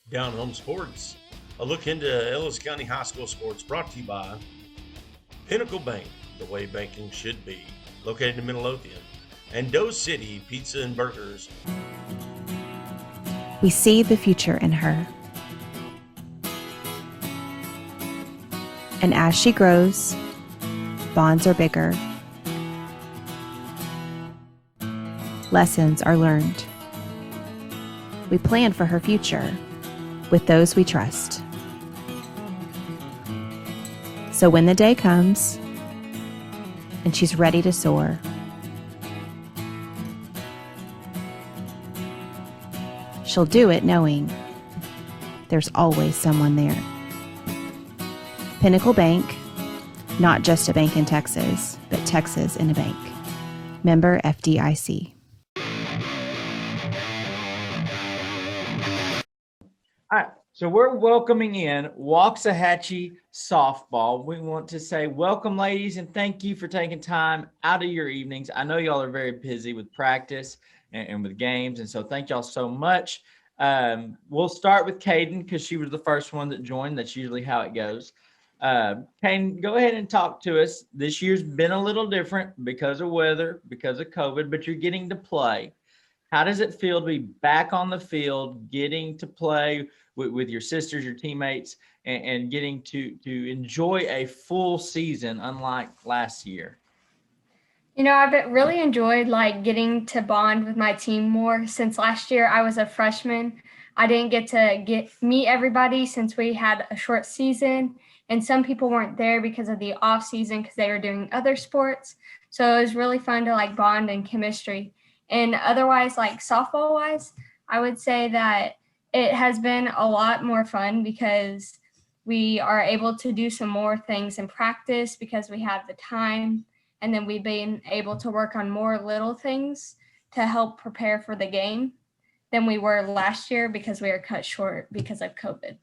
Down Home Sports, a look into Ellis County High School sports, brought to you by Pinnacle Bank, the way banking should be, located in Midlothian, and Doe City Pizza and Burgers. We see the future in her. And as she grows, bonds are bigger. Lessons are learned. We plan for her future with those we trust. So when the day comes and she's ready to soar, she'll do it knowing there's always someone there. Pinnacle Bank, not just a bank in Texas, but Texas in a bank. Member FDIC. All right, so we're welcoming in Waxahachie Softball. We want to say welcome, ladies, and thank you for taking time out of your evenings. I know y'all are very busy with practice and with games, and so thank y'all so much. We'll start with Caden because she was the first one that joined. That's usually how it goes. Caden, go ahead and talk to us. This year's been a little different because of weather, because of COVID, but you're getting to play. How does it feel to be back on the field, getting to play with your sisters, your teammates, and getting to enjoy a full season, unlike last year? You know, I've really enjoyed getting to bond with my team more. Since last year I was a freshman, I didn't get to meet everybody since we had a short season, and some people weren't there because of the off season because they were doing other sports. So it was really fun to bond and chemistry. And otherwise, softball wise, I would say that it has been a lot more fun because we are able to do some more things in practice because we have the time. And then we've been able to work on more little things to help prepare for the game than we were last year because we were cut short because of COVID.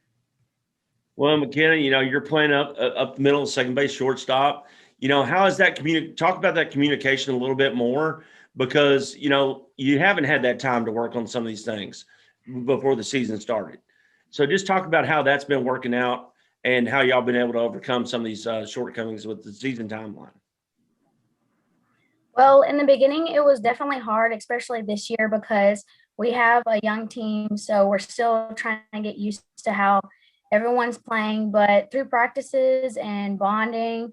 Well, McKenna, you're playing up the middle, second base, shortstop. How is that talk about that communication a little bit more, because, you haven't had that time to work on some of these things before the season started. So just talk about how that's been working out and how y'all been able to overcome some of these shortcomings with the season timeline. Well, in the beginning, it was definitely hard, especially this year, because we have a young team. So we're still trying to get used to how everyone's playing. But through practices and bonding,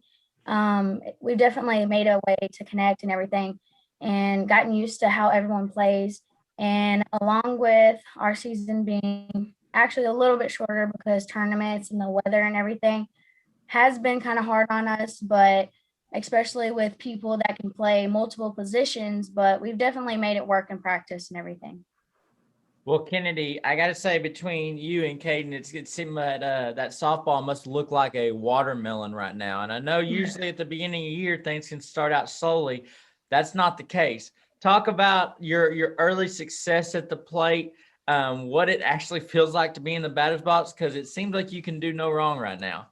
we've definitely made a way to connect and everything and gotten used to how everyone plays. And along with our season being actually a little bit shorter because tournaments and the weather and everything has been kind of hard on us, but especially with people that can play multiple positions, but we've definitely made it work in practice and everything. Well, Kennedy, I got to say, between you and Caden, it seemed that softball must look like a watermelon right now. And I know usually at the beginning of the year, things can start out slowly. That's not the case. Talk about your early success at the plate, what it actually feels like to be in the batter's box, because it seems like you can do no wrong right now.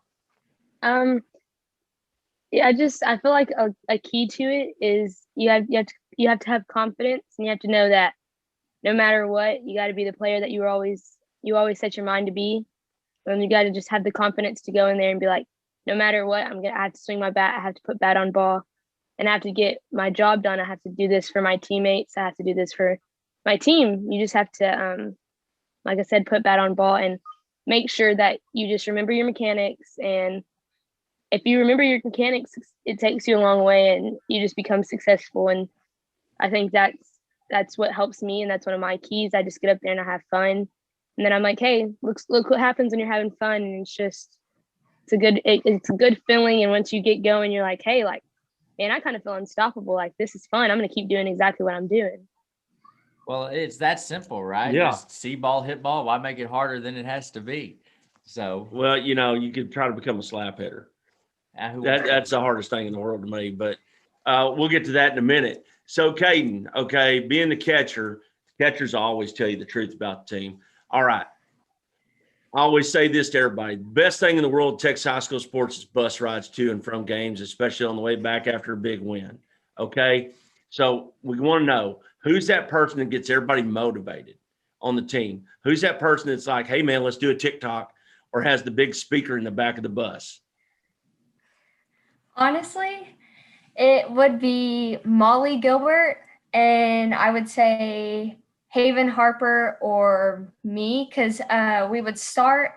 Yeah, I feel like a key to it is you have to have confidence, and you have to know that no matter what, you got to be the player that you always set your mind to be. And you got to just have the confidence to go in there and be like, no matter what, I have to swing my bat. I have to put bat on ball, and I have to get my job done. I have to do this for my teammates. I have to do this for my team. You just have to, like I said, put bat on ball and make sure that you just remember your mechanics. And if you remember your mechanics, it takes you a long way and you just become successful. And I think that's what helps me. And that's one of my keys. I just get up there and I have fun. And then I'm like, hey, look what happens when you're having fun. And it's a good feeling. And once you get going, you're like, hey, man, I kind of feel unstoppable. This is fun. I'm going to keep doing exactly what I'm doing. Well, it's that simple, right? Yeah. Just see ball, hit ball. Why make it harder than it has to be? So, Well, you could try to become a slap hitter. That's the hardest thing in the world to me, but we'll get to that in a minute. So, Caden, okay, being the catchers always tell you the truth about the team. All right. I always say this to everybody. The best thing in the world of Texas high school sports is bus rides to and from games, especially on the way back after a big win. Okay? So we want to know, who's that person that gets everybody motivated? on the team? Who's that person that's like, hey, man, let's do a TikTok, or has the big speaker in the back of the bus? Honestly, it would be Molly Gilbert, and I would say Haven Harper or me, because we would start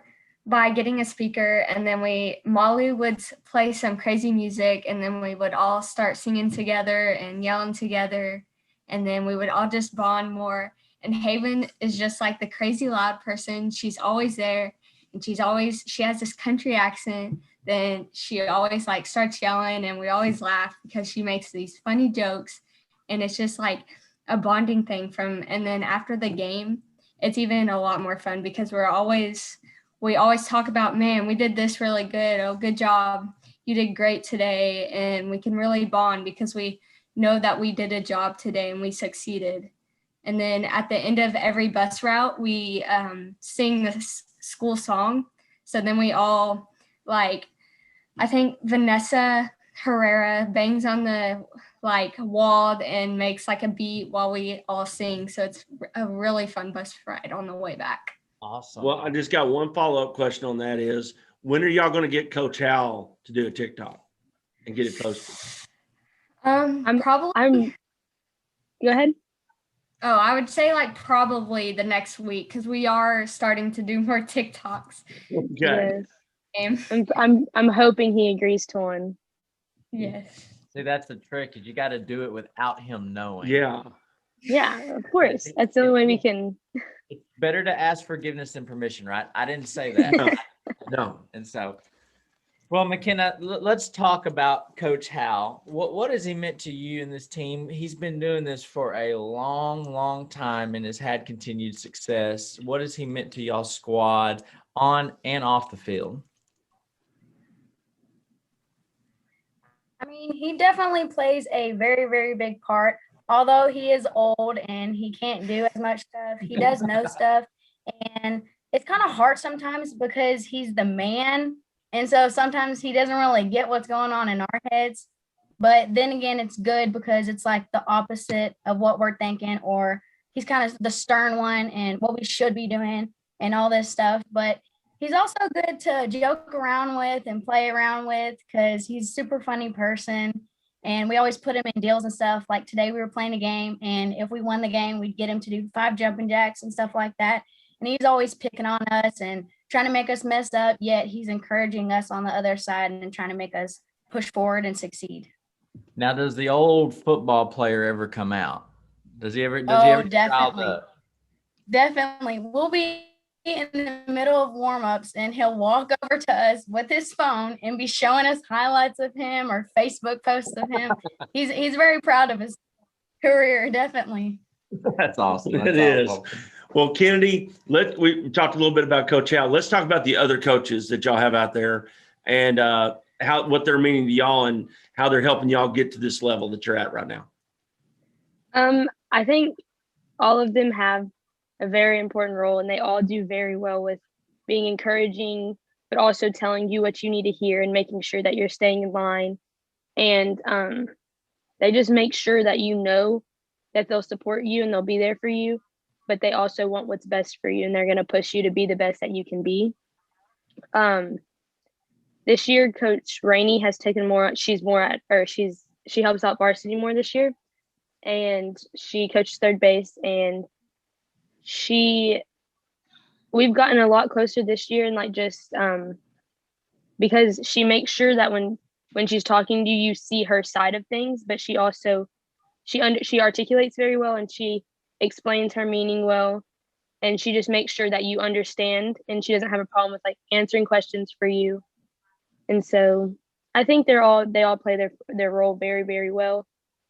by getting a speaker, and then Molly would play some crazy music, and then we would all start singing together and yelling together, and then we would all just bond more. And Haven is just like the crazy loud person. She's always there, and she has this country accent. Then she always like starts yelling, and we always laugh because she makes these funny jokes, and it's just like a bonding thing and then after the game, it's even a lot more fun because we always talk about, man, we did this really good. Oh, good job. You did great today. And we can really bond because we know that we did a job today and we succeeded. And then at the end of every bus route, we sing the school song. So then we all I think Vanessa Herrera bangs on the wall and makes like a beat while we all sing. So it's a really fun bus ride on the way back. Awesome. Well, I just got one follow-up question on that is, when are y'all going to get Coach Hal to do a TikTok and get it posted? Go ahead. Oh, I would say probably the next week, because we are starting to do more TikToks. Okay. Yes. I'm hoping he agrees to one. Yes. See, that's the trick, is you got to do it without him knowing. Yeah. Yeah, of course. That's the only way we can. It's better to ask forgiveness than permission, right? I didn't say that. No. And so, well, McKenna, let's talk about Coach Hal. What has he meant to you and this team? He's been doing this for a long, long time and has had continued success. What has he meant to y'all's squad on and off the field? I mean, he definitely plays a very, very big part. Although he is old and he can't do as much stuff, he does know stuff. And it's kind of hard sometimes because he's the man. And so sometimes he doesn't really get what's going on in our heads. But then again, it's good because it's like the opposite of what we're thinking, or he's kind of the stern one and what we should be doing and all this stuff. But he's also good to joke around with and play around with because he's a super funny person. And we always put him in deals and stuff. Like today we were playing a game, and if we won the game, we'd get him to do 5 jumping jacks and stuff like that. And he's always picking on us and trying to make us mess up, yet he's encouraging us on the other side and trying to make us push forward and succeed. Now, does the old football player ever come out? Does he ever Definitely. Definitely. We'll be in the middle of warm-ups and he'll walk over to us with his phone and be showing us highlights of him or Facebook posts of him. He's very proud of his career, definitely. That's awesome. It is. Well, Kennedy, we talked a little bit about Coach Hal. Let's talk about the other coaches that y'all have out there and what they're meaning to y'all and how they're helping y'all get to this level that you're at right now. I think all of them have a very important role, and they all do very well with being encouraging, but also telling you what you need to hear and making sure that you're staying in line. And they just make sure that you know that they'll support you and they'll be there for you, but they also want what's best for you, and they're going to push you to be the best that you can be. This year, Coach Rainey has taken she helps out varsity more this year, and she coaches third base, and we've gotten a lot closer this year, and because she makes sure that when she's talking to you, you see her side of things, but she also she articulates very well, and she explains her meaning well, and she just makes sure that you understand, and she doesn't have a problem with answering questions for you. And so I think they all play their role very, very well,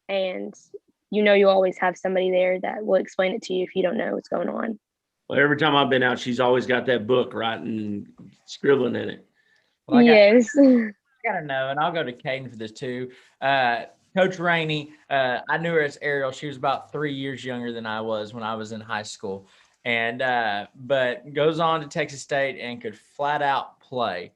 and you always have somebody there that will explain it to you if you don't know what's going on. Well, every time I've been out, she's always got that book writing, scribbling in it. Well, Yes. I got to know, and I'll go to Caden for this too. Coach Rainey, I knew her as Ariel. She was about 3 years younger than I was when I was in high school, and but goes on to Texas State and could flat out play.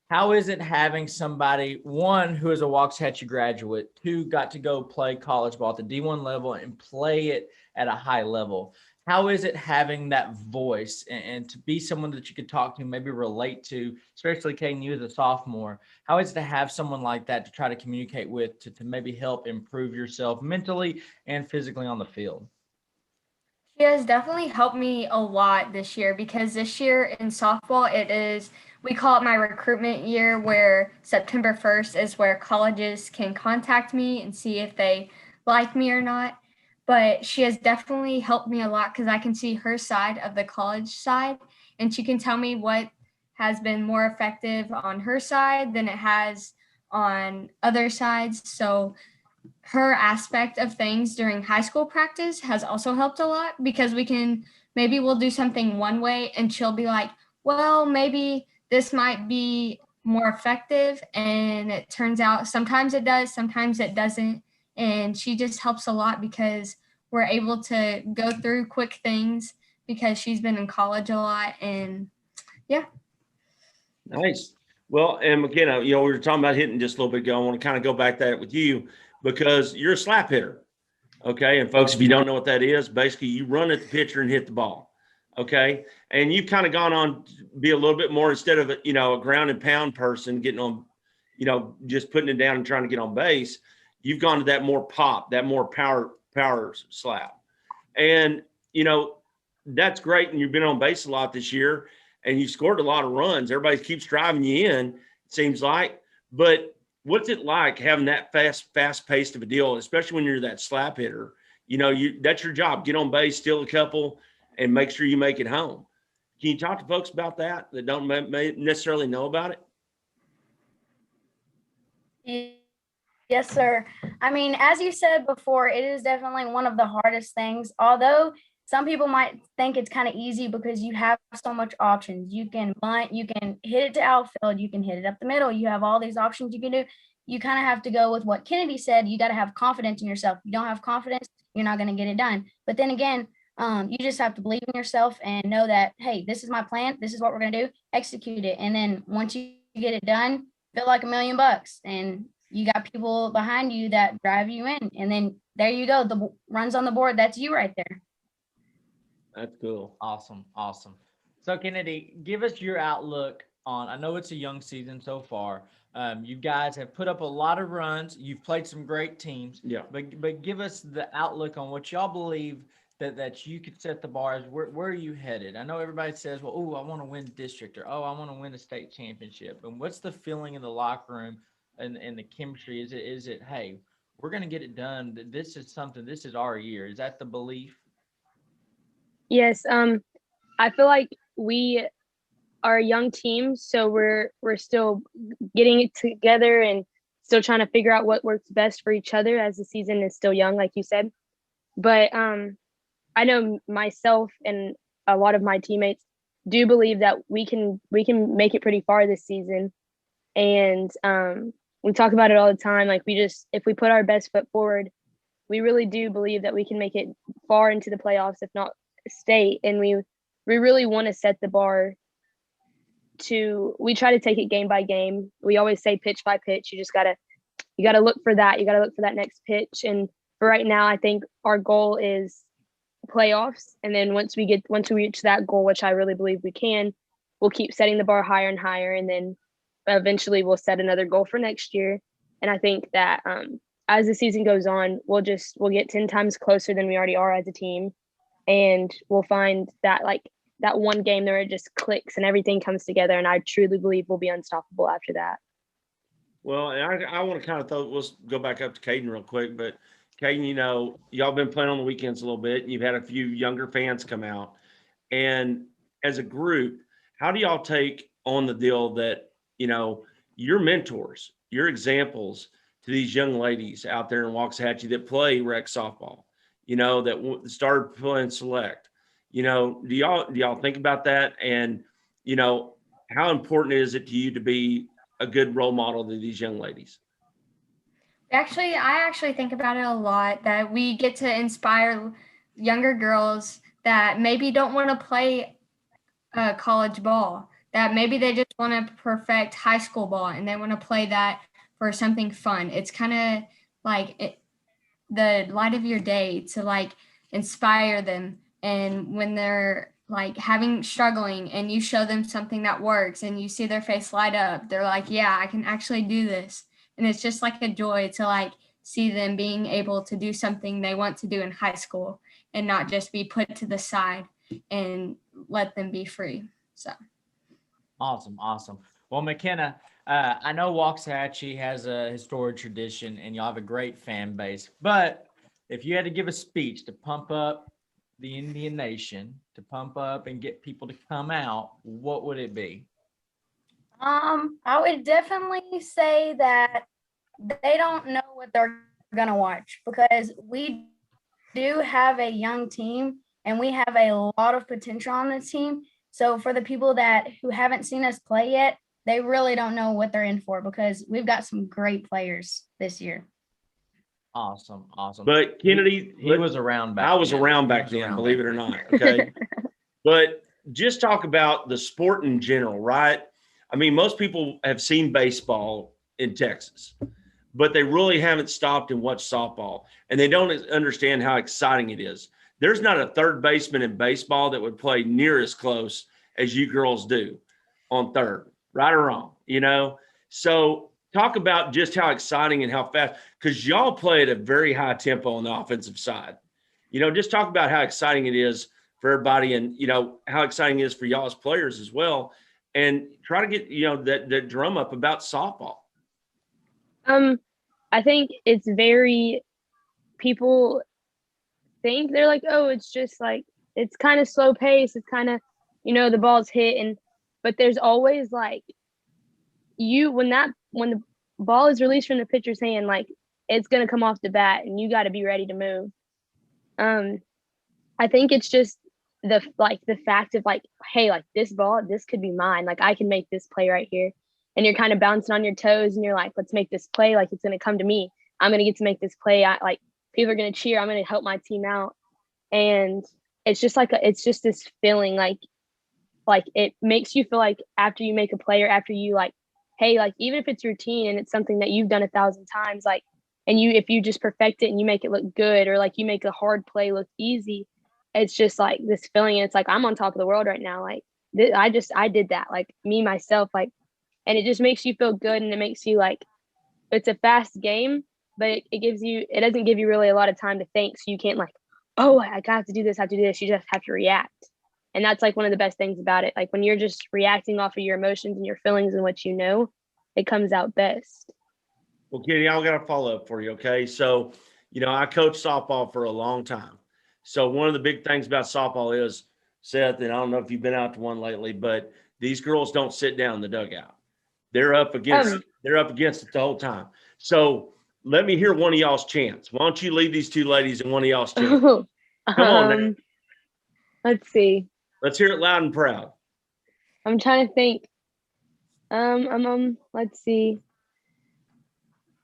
How is it having somebody, one, who is a Waxahachie graduate, two, got to go play college ball at the D1 level and play it at a high level? how is it having that voice and to be someone that you could talk to, maybe relate to, especially Kaden, you as a sophomore? How is it to have someone like that to try to communicate with, to maybe help improve yourself mentally and physically on the field? She has definitely helped me a lot this year because this year in softball, we call it my recruitment year, where September 1st is where colleges can contact me and see if they like me or not. But she has definitely helped me a lot because I can see her side of the college side, and she can tell me what has been more effective on her side than it has on other sides. So her aspect of things during high school practice has also helped a lot because we'll do something one way and she'll be like, well, maybe this might be more effective. And it turns out sometimes it does, sometimes it doesn't. And she just helps a lot because we're able to go through quick things because she's been in college a lot. And yeah. Nice. Well, and McKenna, we were talking about hitting just a little bit ago. I want to kind of go back to that with you because you're a slap hitter. Okay. And folks, if you don't know what that is, basically you run at the pitcher and hit the ball. Okay. And you've kind of gone on to be a little bit more, instead of, a ground and pound person getting on, just putting it down and trying to get on base. You've gone to that more pop, that more power slap. And, that's great. And you've been on base a lot this year and you've scored a lot of runs. Everybody keeps driving you in, it seems like. But what's it like having that fast paced of a deal, especially when you're that slap hitter? That's your job. Get on base, steal a couple, and make sure you make it home. Can you talk to folks about that don't necessarily know about it? Yes, sir. I mean, as you said before, it is definitely one of the hardest things, although some people might think it's kind of easy because you have so much options. You can bunt, you can hit it to outfield, you can hit it up the middle. You have all these options you can do. You kind of have to go with what Kennedy said. You got to have confidence in yourself. If you don't have confidence, you're not going to get it done. But then again, you just have to believe in yourself and know that, hey, this is my plan. This is what we're going to do. Execute it. And then once you get it done, feel like $1 million. And you got people behind you that drive you in. And then there you go. The runs on the board. That's you right there. That's cool. Awesome. So Kennedy, give us your outlook on, I know it's a young season so far. You guys have put up a lot of runs. You've played some great teams. Yeah. But give us the outlook on what y'all believe that you could set the bar as. Where are you headed? I know everybody says, well, I want to win district, or, I want to win a state championship. And what's the feeling in the locker room and the chemistry? Is it, hey, we're going to get it done. This is our year. Is that the belief? Yes. I feel like we are a young team, so we're still getting it together and still trying to figure out what works best for each other as the season is still young, like you said. But I know myself and a lot of my teammates do believe that we can make it pretty far this season. And we talk about it all the time. Like, if we put our best foot forward, we really do believe that we can make it far into the playoffs, if not state. And we really want to set the bar we try to take it game by game. We always say pitch by pitch. You gotta look for that. You gotta look for that next pitch. And for right now, I think our goal is playoffs. And then once we reach that goal, which I really believe we can, we'll keep setting the bar higher and higher. And then eventually we'll set another goal for next year. And I think that as the season goes on, we'll get 10 times closer than we already are as a team. And we'll find that that one game there, it just clicks and everything comes together. And I truly believe we'll be unstoppable after that. Well, and I want to kind of let's go back up to Caden real quick. But Caden, y'all been playing on the weekends a little bit. And you've had a few younger fans come out. And as a group, how do y'all take on the deal that, your mentors, your examples to these young ladies out there in Waxahachie that play rec softball, that started playing select? Do y'all think about that? And, how important is it to you to be a good role model to these young ladies? I actually think about it a lot, that we get to inspire younger girls that maybe don't want to play college ball, that maybe they just want to perfect high school ball and they want to play that for something fun. It's kind of like the light of your day to inspire them And when they're like struggling and you show them something that works and you see their face light up, they're like, yeah, I can actually do this. And it's just like a joy to like see them being able to do something they want to do in high school and not just be put to the side and let them be free. So Awesome. Well, McKenna, I know Waxahachie has a historic tradition and y'all have a great fan base, but if you had to give a speech to pump up the Indian Nation, to pump up and get people to come out, what would it be? I would definitely say that they don't know what they're going to watch, because we do have a young team and we have a lot of potential on the team. So for the people who haven't seen us play yet, they really don't know what they're in for, because we've got some great players this year. Awesome. But Kennedy, he was around back I was then. around back then, believe it or not. Okay. But just talk about the sport in general, right? I mean, most people have seen baseball in Texas, but they really haven't stopped and watched softball, and they don't understand how exciting it is. There's not a third baseman in baseball that would play near as close as you girls do on third, right or wrong, you know? So talk about just how exciting and how fast, because y'all play at a very high tempo on the offensive side. You know, just talk about how exciting it is for everybody, and, you know, how exciting it is for y'all as players as well. And try to get, you know, that drum up about softball. I think it's people think they're like, oh, it's just like, it's kind of slow pace. It's kind of, you know, the ball's hit, but there's always like when the ball is released from the pitcher's hand, like it's going to come off the bat and you got to be ready to move. I think it's just the fact of like, hey, like this ball, this could be mine. Like I can make this play right here. And you're kind of bouncing on your toes and you're like, let's make this play. Like it's going to come to me. I'm going to get to make this play. Like people are going to cheer. I'm going to help my team out. And it's just like, it's just this feeling like it makes you feel like after you make a play, or after you like, hey, like even if it's routine and it's something that you've done 1,000 times, like, and if you just perfect it and you make it look good, or like you make a hard play look easy, it's just like this feeling. And it's like, I'm on top of the world right now. Like I did that, like me, myself, like, and it just makes you feel good. And it makes you like, it's a fast game, but it doesn't give you really a lot of time to think. So you can't like, oh, I got to do this, I have to do this. You just have to react. And that's like one of the best things about it. Like when you're just reacting off of your emotions and your feelings and what you know, it comes out best. Well, Kitty, I've got a follow-up for you, okay? So, you know, I coached softball for a long time. So one of the big things about softball is, Seth, and I don't know if you've been out to one lately, but these girls don't sit down in the dugout. They're up against it the whole time. So let me hear one of y'all's chants. Why don't you lead these two ladies in one of y'all's chants? Come on now. Let's see. Let's hear it loud and proud. I'm trying to think. Let's see.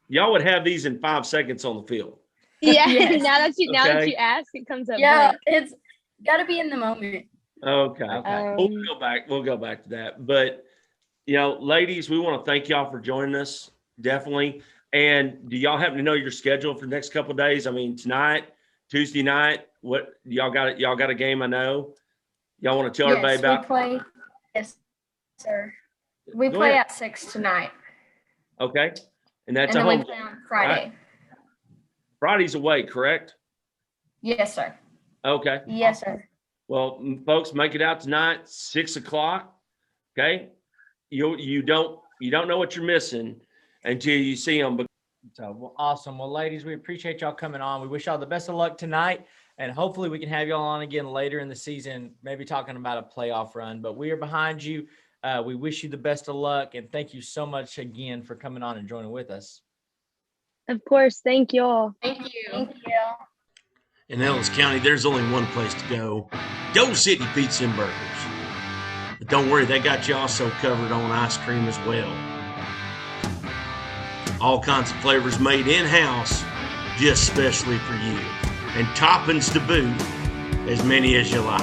Y'all would have these in 5 seconds on the field. Yeah. Yes. Now that you ask, it comes up. Yeah, blank. it's got to be in the moment. Okay. We'll go back to that. But, you know, ladies, we want to thank y'all for joining us. Definitely. And do y'all happen to know your schedule for the next couple of days? I mean, tonight, Tuesday night, what y'all got? Y'all got a game? I know. Y'all want to tell everybody about? Yes, sir. We Go play ahead. at 6 tonight. Okay. And that's And a then we home. play on Friday. Right. Friday's away, correct? Yes, sir. Okay. Yes, sir. Well, folks, make it out tonight, 6 o'clock. Okay. You don't know what you're missing until you see them. So, well, awesome. Well, ladies, we appreciate y'all coming on. We wish y'all the best of luck tonight. And hopefully we can have y'all on again later in the season, maybe talking about a playoff run. But we are behind you. We wish you the best of luck. And thank you so much again for coming on and joining with us. Of course. Thank y'all. Thank you. Thank you. In Ellis County, there's only one place to go. Go City Pizza and Burgers. But don't worry, they got you also covered on ice cream as well. All kinds of flavors made in-house, just specially for you. And toppings to boot, as many as you like.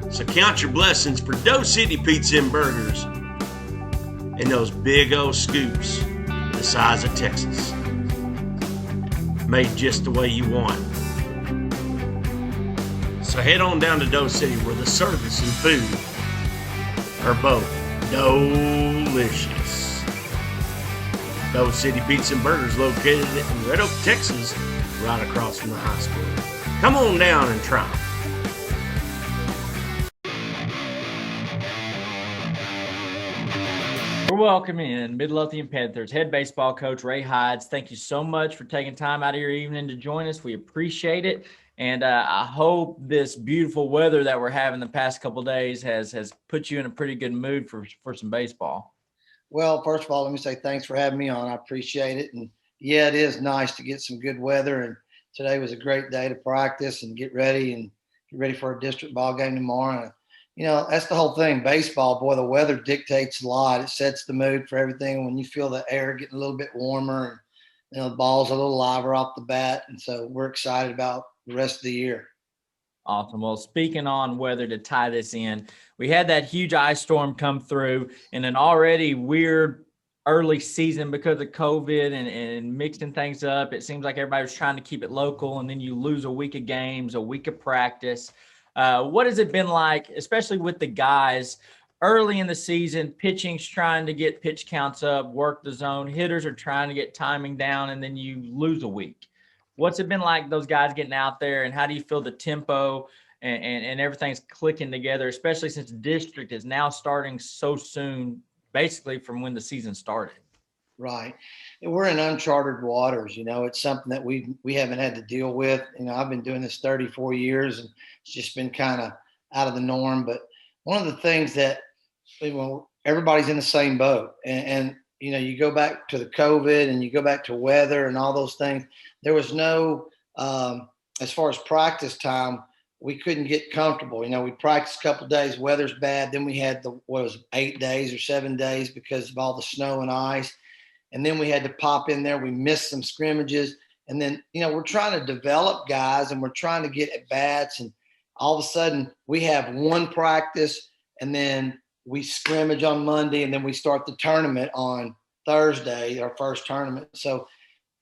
So count your blessings for Doe City Pizza and Burgers and those big old scoops the size of Texas. Made just the way you want. So head on down to Doe City where the service and food are both delicious. Doe City Beats and Burgers located in Red Oak, Texas, right across from the high school. Come on down and try. We're welcoming in Midlothian Panthers head baseball coach Ray Hides. Thank you so much for taking time out of your evening to join us. We appreciate it. And I hope this beautiful weather that we're having the past couple of days has put you in a pretty good mood for some baseball. Well, first of all, let me say thanks for having me on. I appreciate it. And yeah, it is nice to get some good weather. And today was a great day to practice and get ready for a district ball game tomorrow. And, you know, that's the whole thing. Baseball, boy, the weather dictates a lot. It sets the mood for everything. When you feel the air getting a little bit warmer and, you know, the ball's a little liver off the bat. And so we're excited about the rest of the year. Awesome. Well, speaking on weather to tie this in, we had that huge ice storm come through in an already weird early season because of COVID and mixing things up. It seems like everybody was trying to keep it local, and then you lose a week of games, a week of practice. What has it been like, especially with the guys early in the season? Pitching's trying to get pitch counts up, work the zone. Hitters are trying to get timing down, and then you lose a week. What's it been like, those guys getting out there, and how do you feel the tempo and everything's clicking together, especially since district is now starting so soon, basically from when the season started? Right. And we're in uncharted waters. You know, it's something that we haven't had to deal with. You know, I've been doing this 34 years and it's just been kind of out of the norm. But one of the things that, you know, everybody's in the same boat. And you know, you go back to the COVID and you go back to weather and all those things. There was no, as far as practice time, we couldn't get comfortable. You know, we practiced a couple of days, weather's bad. Then we had 8 days or 7 days because of all the snow and ice. And then we had to pop in there. We missed some scrimmages. And then, you know, we're trying to develop guys and we're trying to get at bats. And all of a sudden we have one practice and then we scrimmage on Monday and then we start the tournament on Thursday, our first tournament. So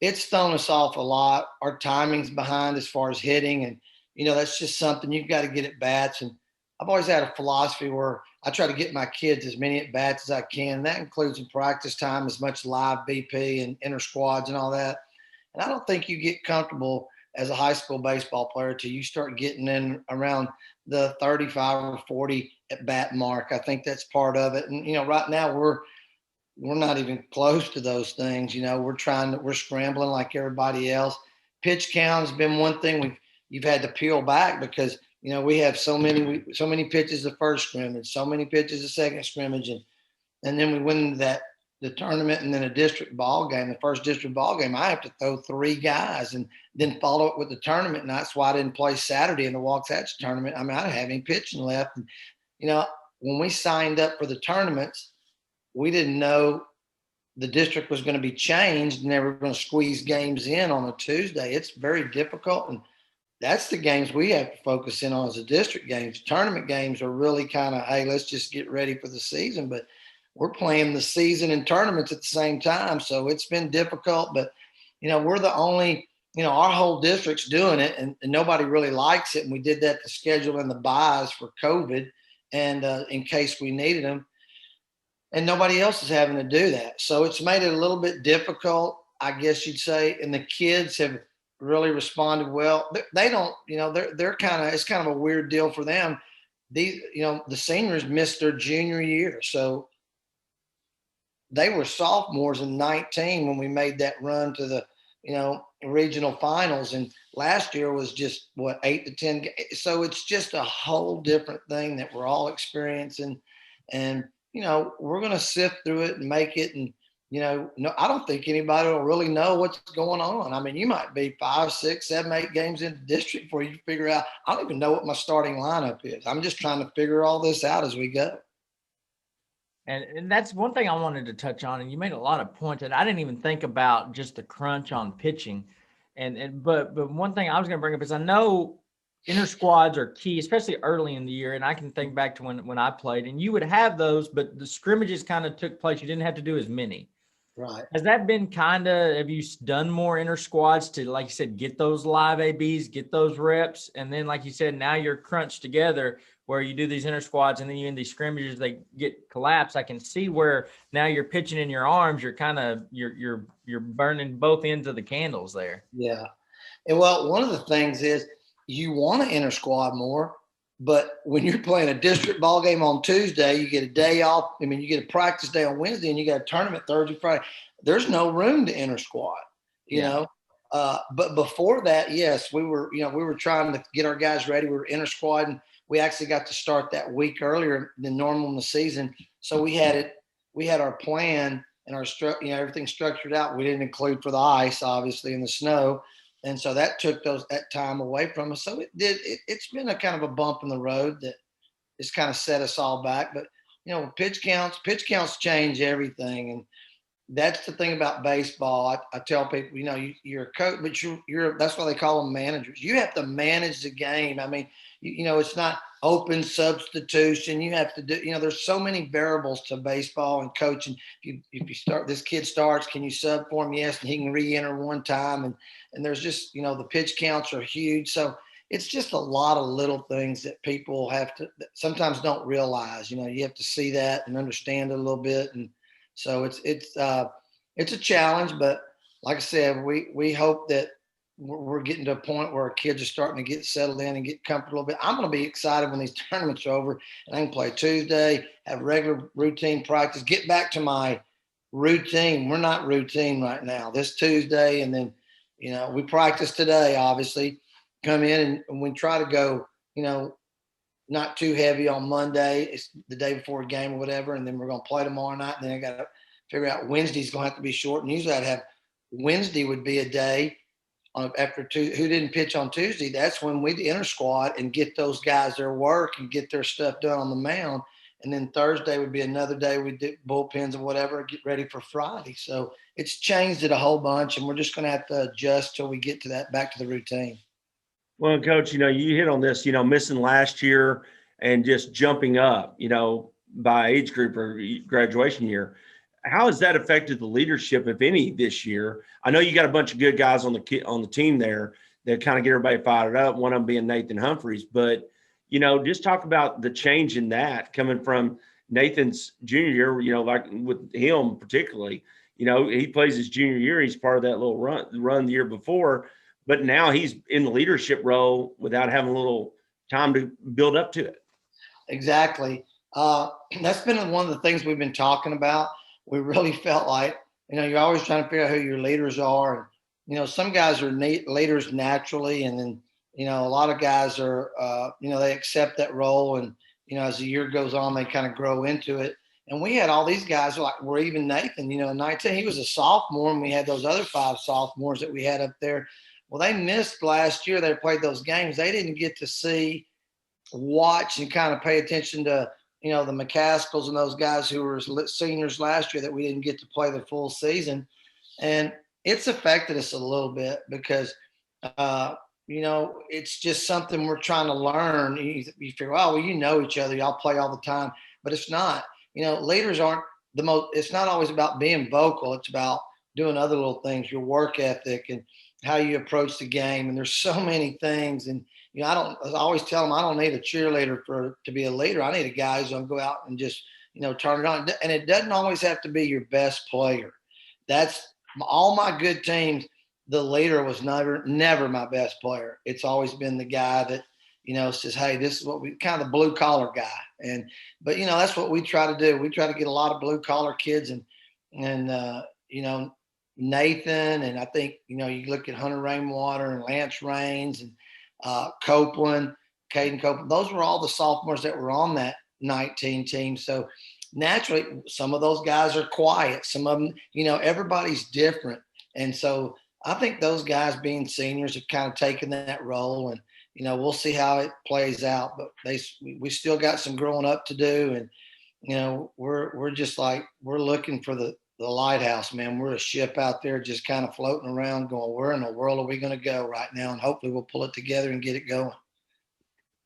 it's thrown us off a lot. Our timing's behind as far as hitting. And, you know, that's just something you've got to get at bats. And I've always had a philosophy where I try to get my kids as many at bats as I can. That includes in practice time, as much live BP and inter squads and all that. And I don't think you get comfortable as a high school baseball player till you start getting in around the 35 or 40 at bat mark. I think that's part of it. And, you know, right now we're not even close to those things. You know, we're scrambling like everybody else. Pitch count has been one thing you've had to peel back because, you know, we have so many pitches the first scrimmage, so many pitches the second scrimmage. And then we win the tournament and then a district ball game, the first district ball game, I have to throw 3 guys and then follow it with the tournament. And that's why I didn't play Saturday in the Waxahachie tournament. I mean, I didn't have any pitching left. And, you know, when we signed up for the tournaments, we didn't know the district was going to be changed and they were going to squeeze games in on a Tuesday. It's very difficult. And that's the games we have to focus in on as a district games. Tournament games are really kind of, hey, let's just get ready for the season. But we're playing the season and tournaments at the same time. So it's been difficult, but, you know, we're the only, you know, our whole district's doing it and nobody really likes it. And we did that to schedule in the buys for COVID and in case we needed them. And nobody else is having to do that. So it's made it a little bit difficult, I guess you'd say. And the kids have really responded well. They don't, you know, they're kind of, it's kind of a weird deal for them. These, you know, the seniors missed their junior year. So they were sophomores in 19 when we made that run to the, you know, regional finals. And last year was just 8 to 10. So it's just a whole different thing that we're all experiencing. And, you know, we're going to sift through it and make it. And, you know, no, I don't think anybody will really know what's going on. I mean, you might be 5, 6, 7, 8 games into district before you figure out, I don't even know what my starting lineup is. I'm just trying to figure all this out as we go. And that's one thing I wanted to touch on. And you made a lot of points that I didn't even think about, just the crunch on pitching. But one thing I was going to bring up is I know inter squads are key, especially early in the year. And I can think back to when I played and you would have those, but the scrimmages kind of took place. You didn't have to do as many. Right. Has that been have you done more inter squads to, like you said, get those live ABs, get those reps? And then, like you said, now you're crunched together where you do these inter squads and then you in these scrimmages, they get collapsed. I can see where now you're pitching in your arms. You're burning both ends of the candles there. Yeah. And well, one of the things is you want to inter squad more, but when you're playing a district ball game on Tuesday, you get a day off. I mean, you get a practice day on Wednesday and you got a tournament Thursday, Friday. There's no room to inter squad, you know. But before that, yes, we were trying to get our guys ready. We were inter squad, and we actually got to start that week earlier than normal in the season. So we had our plan and our everything structured out. We didn't include for the ice, obviously, and the snow. And so that took that time away from us. So it's been a kind of a bump in the road that has kind of set us all back. But, pitch counts change everything. And that's the thing about baseball. I tell people, you're a coach, but that's why they call them managers. You have to manage the game. I mean, it's not open substitution. You have to do, there's so many variables to baseball and coaching. If you start, this kid starts, can you sub for him? Yes. And he can re-enter one time. And there's just, the pitch counts are huge. So it's just a lot of little things that people have to sometimes don't realize. You have to see that and understand it a little bit. And so it's a challenge, but like I said, we hope that we're getting to a point where our kids are starting to get settled in and get comfortable a little bit. I'm going to be excited when these tournaments are over and I can play Tuesday, have regular routine practice, get back to my routine. We're not routine right now. This Tuesday, and then, we practice today, obviously, come in and we try to go, not too heavy on Monday. It's the day before a game or whatever. And then we're going to play tomorrow night. And then I got to figure out Wednesday's going to have to be short. And usually I'd have Wednesday would be a day after who didn't pitch on Tuesday. That's when we'd inter squad and get those guys their work and get their stuff done on the mound. And then Thursday would be another day we'd do bullpens or whatever, get ready for Friday. So it's changed it a whole bunch, and we're just going to have to adjust till we get to that, back to the routine. Well, Coach, you hit on this, missing last year and just jumping up, by age group or graduation year. How has that affected the leadership, if any, this year? I know you got a bunch of good guys on the team there that kind of get everybody fired up, one of them being Nathan Humphreys. But, just talk about the change in that coming from Nathan's junior year, like with him particularly. He plays his junior year. He's part of that little run the year before. But now he's in the leadership role without having a little time to build up to it. Exactly. That's been one of the things we've been talking about. We really felt like, you're always trying to figure out who your leaders are. And, some guys are leaders naturally. And then, a lot of guys are, they accept that role. And, as the year goes on, they kind of grow into it. And we had all these guys we're even Nathan, in 19, he was a sophomore, and we had those other 5 sophomores that we had up there. Well, they missed last year. They played those games. They didn't get to watch and kind of pay attention to, the McCaskills and those guys who were seniors last year that we didn't get to play the full season. And it's affected us a little bit because, it's just something we're trying to learn. You figure, each other, y'all play all the time, but it's not. Leaders aren't it's not always about being vocal. It's about doing other little things, your work ethic and how you approach the game. And there's so many things. And, I always tell them, I don't need a cheerleader to be a leader. I need a guy who's going to go out and just, turn it on. And it doesn't always have to be your best player. That's all my good teams. The leader was never my best player. It's always been the guy that, says, hey, this is what we kind of the blue collar guy. But that's what we try to do. We try to get a lot of blue collar kids and Nathan, and I think, you look at Hunter Rainwater and Lance Rains and Copeland, Caden Copeland. Those were all the sophomores that were on that 19 team. So naturally, some of those guys are quiet. Some of them, everybody's different. And so I think those guys being seniors have kind of taken that role, and, we'll see how it plays out, but we still got some growing up to do. And, we're just we're looking for the lighthouse, man. We're a ship out there just kind of floating around going, where in the world are we going to go right now? And hopefully we'll pull it together and get it going.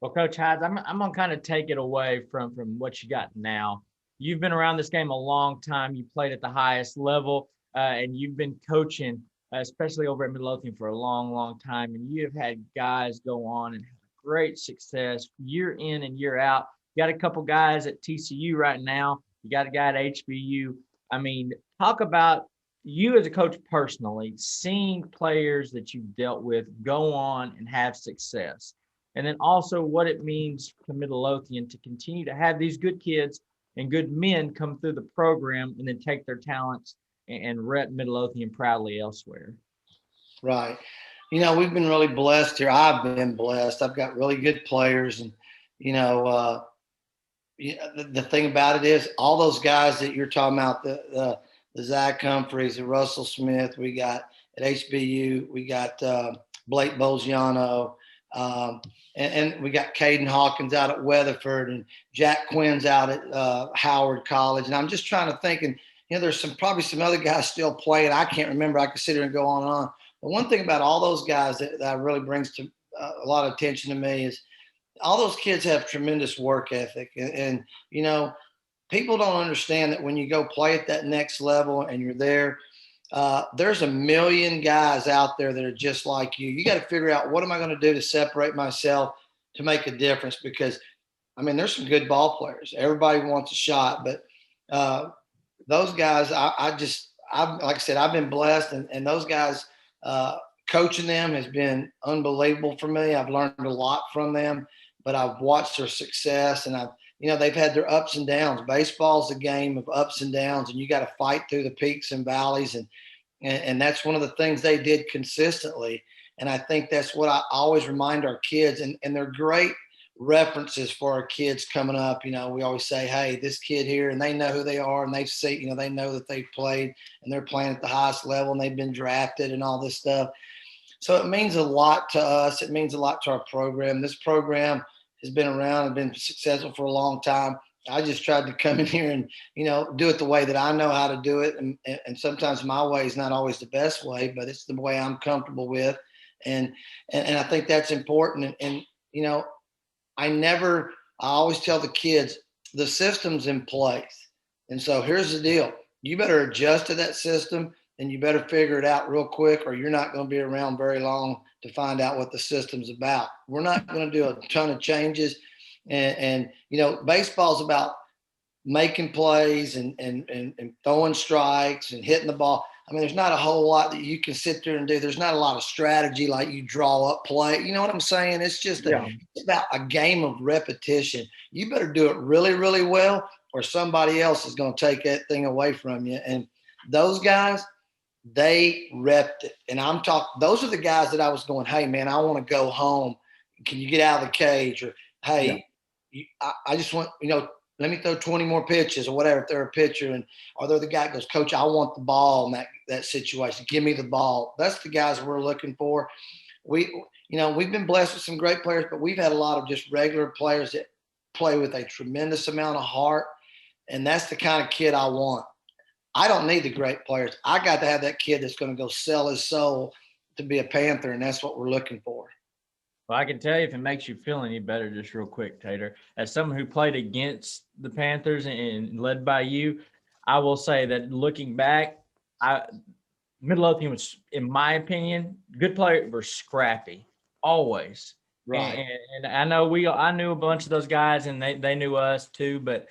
Well, Coach Hydes, I'm going to kind of take it away from what you got now. You've been around this game a long time. You played at the highest level. and you've been coaching, especially over at Midlothian for a long, long time, and you have had guys go on and have great success year in and year out. You got a couple guys at TCU right now. You got a guy at HBU. I mean, talk about you as a coach personally, seeing players that you've dealt with go on and have success. And then also what it means to Midlothian to continue to have these good kids and good men come through the program and then take their talents and rep Midlothian proudly elsewhere. Right. You know, we've been really blessed here. I've been blessed. I've got really good players. And, you know, the thing about it is all those guys that you're talking about, the Zach Humphreys, the Russell Smith, we got at HBU, we got Blake Bolziano, and we got Caden Hawkins out at Weatherford, and Jack Quinn's out at Howard College. And I'm just trying to think, and, you know, there's probably some other guys still playing. I can't remember. I could sit here and go on and on. But one thing about all those guys that really brings to a lot of attention to me is all those kids have tremendous work ethic. And, you know, people don't understand that when you go play at that next level and you're there, there's a million guys out there that are just like you. You got to figure out, what am I going to do to separate myself to make a difference? Because, I mean, there's some good ball players. Everybody wants a shot. But those guys, like I said, I've been blessed. And those guys, coaching them has been unbelievable for me. I've learned a lot from them, but I've watched their success, and you know, they've had their ups and downs. Baseball's a game of ups and downs, and you got to fight through the peaks and valleys. And that's one of the things they did consistently. And I think that's what I always remind our kids, and they're great references for our kids coming up. You know, we always say, hey, this kid here, and they know who they are, and they've seen, you know, they know that they've played and they're playing at the highest level and they've been drafted and all this stuff. So it means a lot to us. It means a lot to our program. This program has been around and been successful for a long time. I just tried to come in here and, you know, do it the way that I know how to do it. And sometimes my way is not always the best way, but it's the way I'm comfortable with. And I think that's important. And you know, I always tell the kids, the system's in place. And so here's the deal. You better adjust to that system, and you better figure it out real quick, or you're not going to be around very long to find out what the system's about. We're not going to do a ton of changes. And you know, baseball's about making plays and throwing strikes and hitting the ball. I mean, there's not a whole lot that you can sit there and do. There's not a lot of strategy like you draw up play. You know what I'm saying? It's just it's about a game of repetition. You better do it really, really well, or somebody else is going to take that thing away from you. And those guys, they repped it. And I'm talking, those are the guys that I was going, hey, man, I want to go home. Can you get out of the cage? Or, hey, I just want, you know, let me throw 20 more pitches or whatever if they're a pitcher. Or they're the guy that goes, coach, I want the ball in that situation. Give me the ball. That's the guys we're looking for. We've been blessed with some great players, but we've had a lot of just regular players that play with a tremendous amount of heart. And that's the kind of kid I want. I don't need the great players. I got to have that kid that's going to go sell his soul to be a Panther, and that's what we're looking for. Well, I can tell you, if it makes you feel any better, just real quick, Tater, as someone who played against the Panthers and led by you, I will say that looking back, Midlothian was, in my opinion, good players were scrappy, always. Right. And I know I knew a bunch of those guys, and they knew us too, but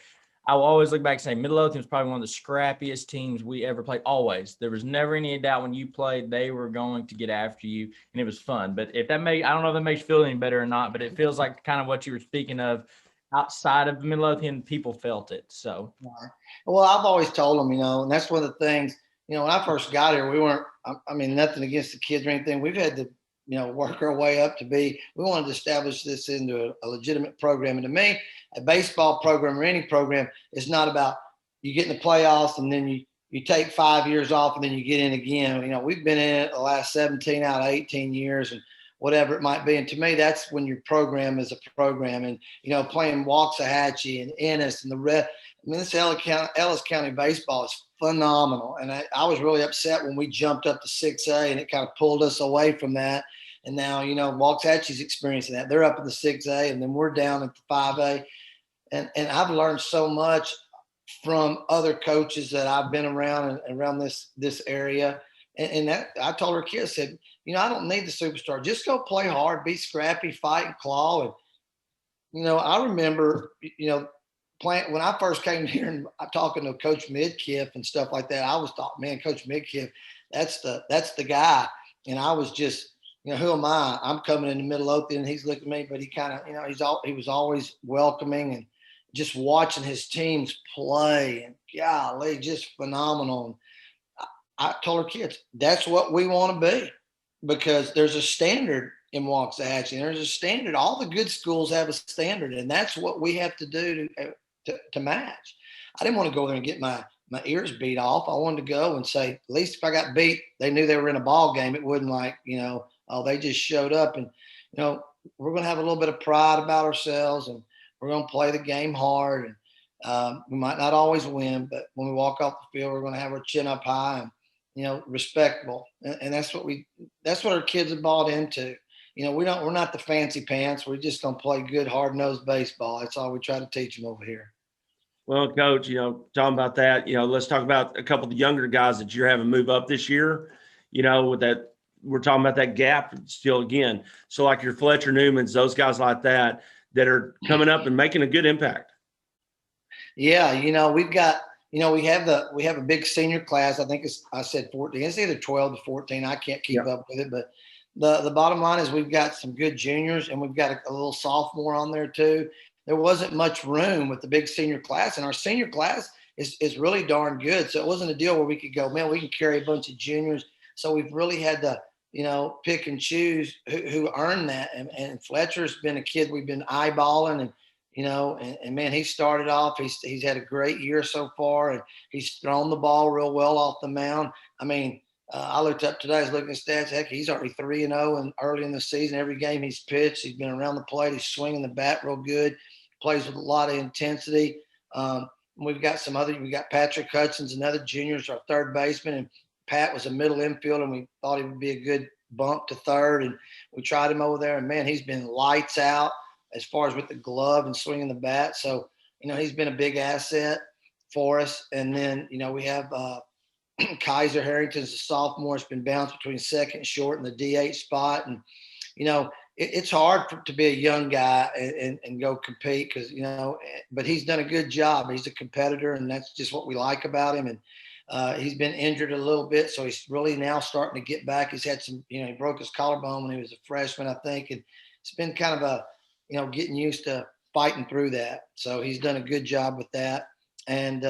I will always look back and say Midlothian was probably one of the scrappiest teams we ever played. Always. There was never any doubt when you played, they were going to get after you, and it was fun. But I don't know if that makes you feel any better or not, but it feels like kind of what you were speaking of. Outside of Midlothian, people felt it. So, well, I've always told them, you know, and that's one of the things, you know, when I first got here, we weren't, I mean, nothing against the kids or anything. We've had to, you know, work our way up we wanted to establish this into a legitimate program. And to me, a baseball program or any program is not about you get in the playoffs and then you take 5 years off and then you get in again. You know, we've been in it the last 17 out of 18 years and whatever it might be. And to me, that's when your program is a program. And, you know, playing Waxahachie and Ennis and the rest. I mean, this Ellis County baseball is phenomenal. And I was really upset when we jumped up to 6A and it kind of pulled us away from that. And now, you know, Waxahachie's experiencing that. They're up in the 6A and then we're down at the 5A. And I've learned so much from other coaches that I've been around and around this area. And that I told her kids, said, I don't need the superstar. Just go play hard, be scrappy, fight and claw. And, I remember, playing when I first came here and I'm talking to Coach Midkiff and stuff like that. I was thought, man, Coach Midkiff, that's the guy. And I was just, who am I? I'm coming into Midlothian and he's looking at me, but he kind of, he was always welcoming and just watching his teams play and golly, just phenomenal. I told our kids, that's what we want to be, because there's a standard in Waxahachie. There's a standard. All the good schools have a standard, and that's what we have to do to match. I didn't want to go there and get my ears beat off. I wanted to go and say, at least if I got beat, they knew they were in a ball game. It wasn't like, oh, they just showed up. And, we're going to have a little bit of pride about ourselves, and we're going to play the game hard. And we might not always win, but when we walk off the field, we're going to have our chin up high and, respectable. And that's what our kids have bought into. We're not the fancy pants. We're just going to play good, hard-nosed baseball. That's all we try to teach them over here. Well, Coach, talking about that, let's talk about a couple of the younger guys that you're having move up this year, with that, we're talking about that gap still again. So like your Fletcher Newmans, those guys like that are coming up and making a good impact. Yeah. We've got, we have a big senior class. I think I said 14. It's either 12 to 14. I can't keep up with it, but the bottom line is we've got some good juniors and we've got a little sophomore on there too. There wasn't much room with the big senior class, and our senior class is really darn good. So it wasn't a deal where we could go, man, we can carry a bunch of juniors. So we've really had to, pick and choose who earned that. And Fletcher's been a kid we've been eyeballing, and and man, he started off. He's had a great year so far, and he's thrown the ball real well off the mound. I mean, I looked up today. I was looking at stats. Heck, he's already 3-0, and early in the season, every game he's pitched, he's been around the plate. He's swinging the bat real good. Plays with a lot of intensity. We've got we got Patrick Hudson's another junior, our third baseman, and Pat was a middle infielder, and we thought he would be a good bump to third, and we tried him over there, and man, he's been lights out as far as with the glove and swinging the bat. So, he's been a big asset for us. And then, we have Kaiser Harrington's a sophomore. It's been bounced between second and short in the DH spot. And, it's hard to be a young guy and go compete because, but he's done a good job. He's a competitor, and that's just what we like about him. And he's been injured a little bit, so he's really now starting to get back. He's had some, he broke his collarbone when he was a freshman, I think. And it's been kind of getting used to fighting through that. So he's done a good job with that. And,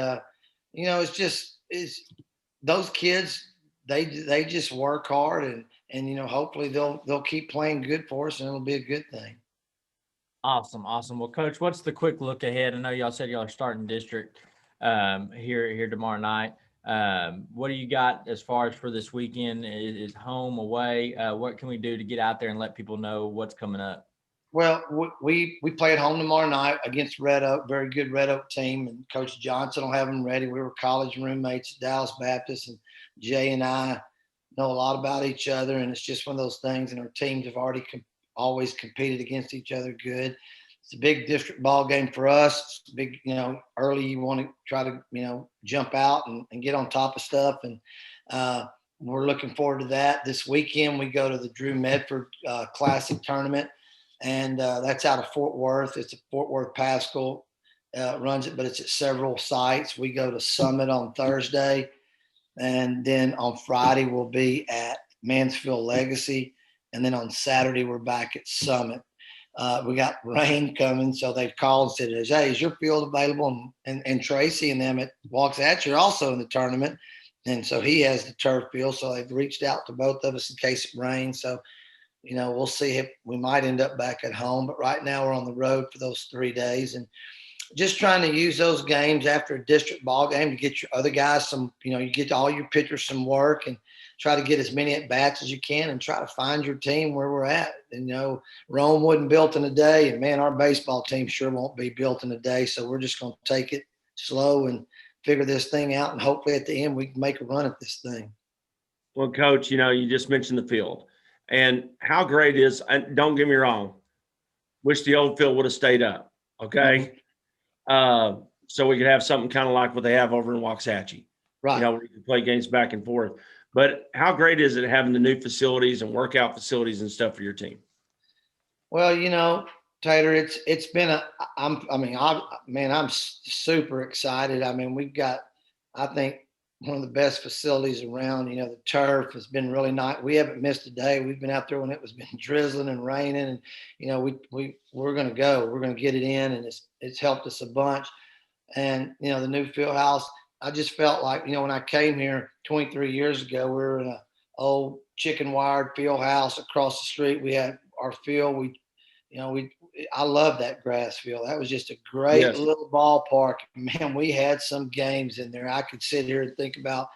it's those kids, they just work hard and hopefully they'll keep playing good for us, and it'll be a good thing. Awesome. Well, Coach, what's the quick look ahead? I know y'all said y'all are starting district here tomorrow night. What do you got as far as for this weekend? Is home, away? What can we do to get out there and let people know what's coming up? Well, we play at home tomorrow night against Red Oak, very good Red Oak team, and Coach Johnson will have them ready. We were college roommates at Dallas Baptist, and Jay and I know a lot about each other, and it's just one of those things, and our teams have already always competed against each other good. It's a big district ball game for us. It's big, early you want to try to, jump out and get on top of stuff, and we're looking forward to that. This weekend we go to the Drew Medford Classic Tournament, and that's out of Fort Worth. It's a Fort Worth Pascal runs it, but it's at several sites. We go to Summit on Thursday, and then on Friday we'll be at Mansfield Legacy, and then on Saturday we're back at Summit. We got rain coming, so they've called and said, hey, is your field available? And Tracy and them at Waxahachie are also in the tournament, and so he has the turf field, so they've reached out to both of us in case it rains. So we'll see if we might end up back at home, but right now we're on the road for those 3 days, and just trying to use those games after a district ball game to get your other guys some, you get all your pitchers some work, and try to get as many at bats as you can, and try to find your team where we're at. And Rome wasn't built in a day, and man, our baseball team sure won't be built in a day. So we're just going to take it slow and figure this thing out, and hopefully at the end we can make a run at this thing. Well, Coach, you just mentioned the field. And how great is, and don't get me wrong, wish the old field would have stayed up, okay? so we could have something kind of like what they have over in Waxahachie. Right. You know, where you can play games back and forth. But how great is it having the new facilities and workout facilities and stuff for your team? Well, you know, Tater, it's been I'm super excited. I mean, we've got, I think, one of the best facilities around. You know, the turf has been really nice. We haven't missed a day. We've been out there when it was been drizzling and raining, and you know, we're going to go. We're going to get it in, and it's helped us a bunch. And you know, the new field house, I just felt like, you know, when I came here 23 years ago, we were in a old chicken wired field house across the street. We had our field. I love that grass field. That was just a great little ballpark. Man, we had some games in there. I could sit here and think about,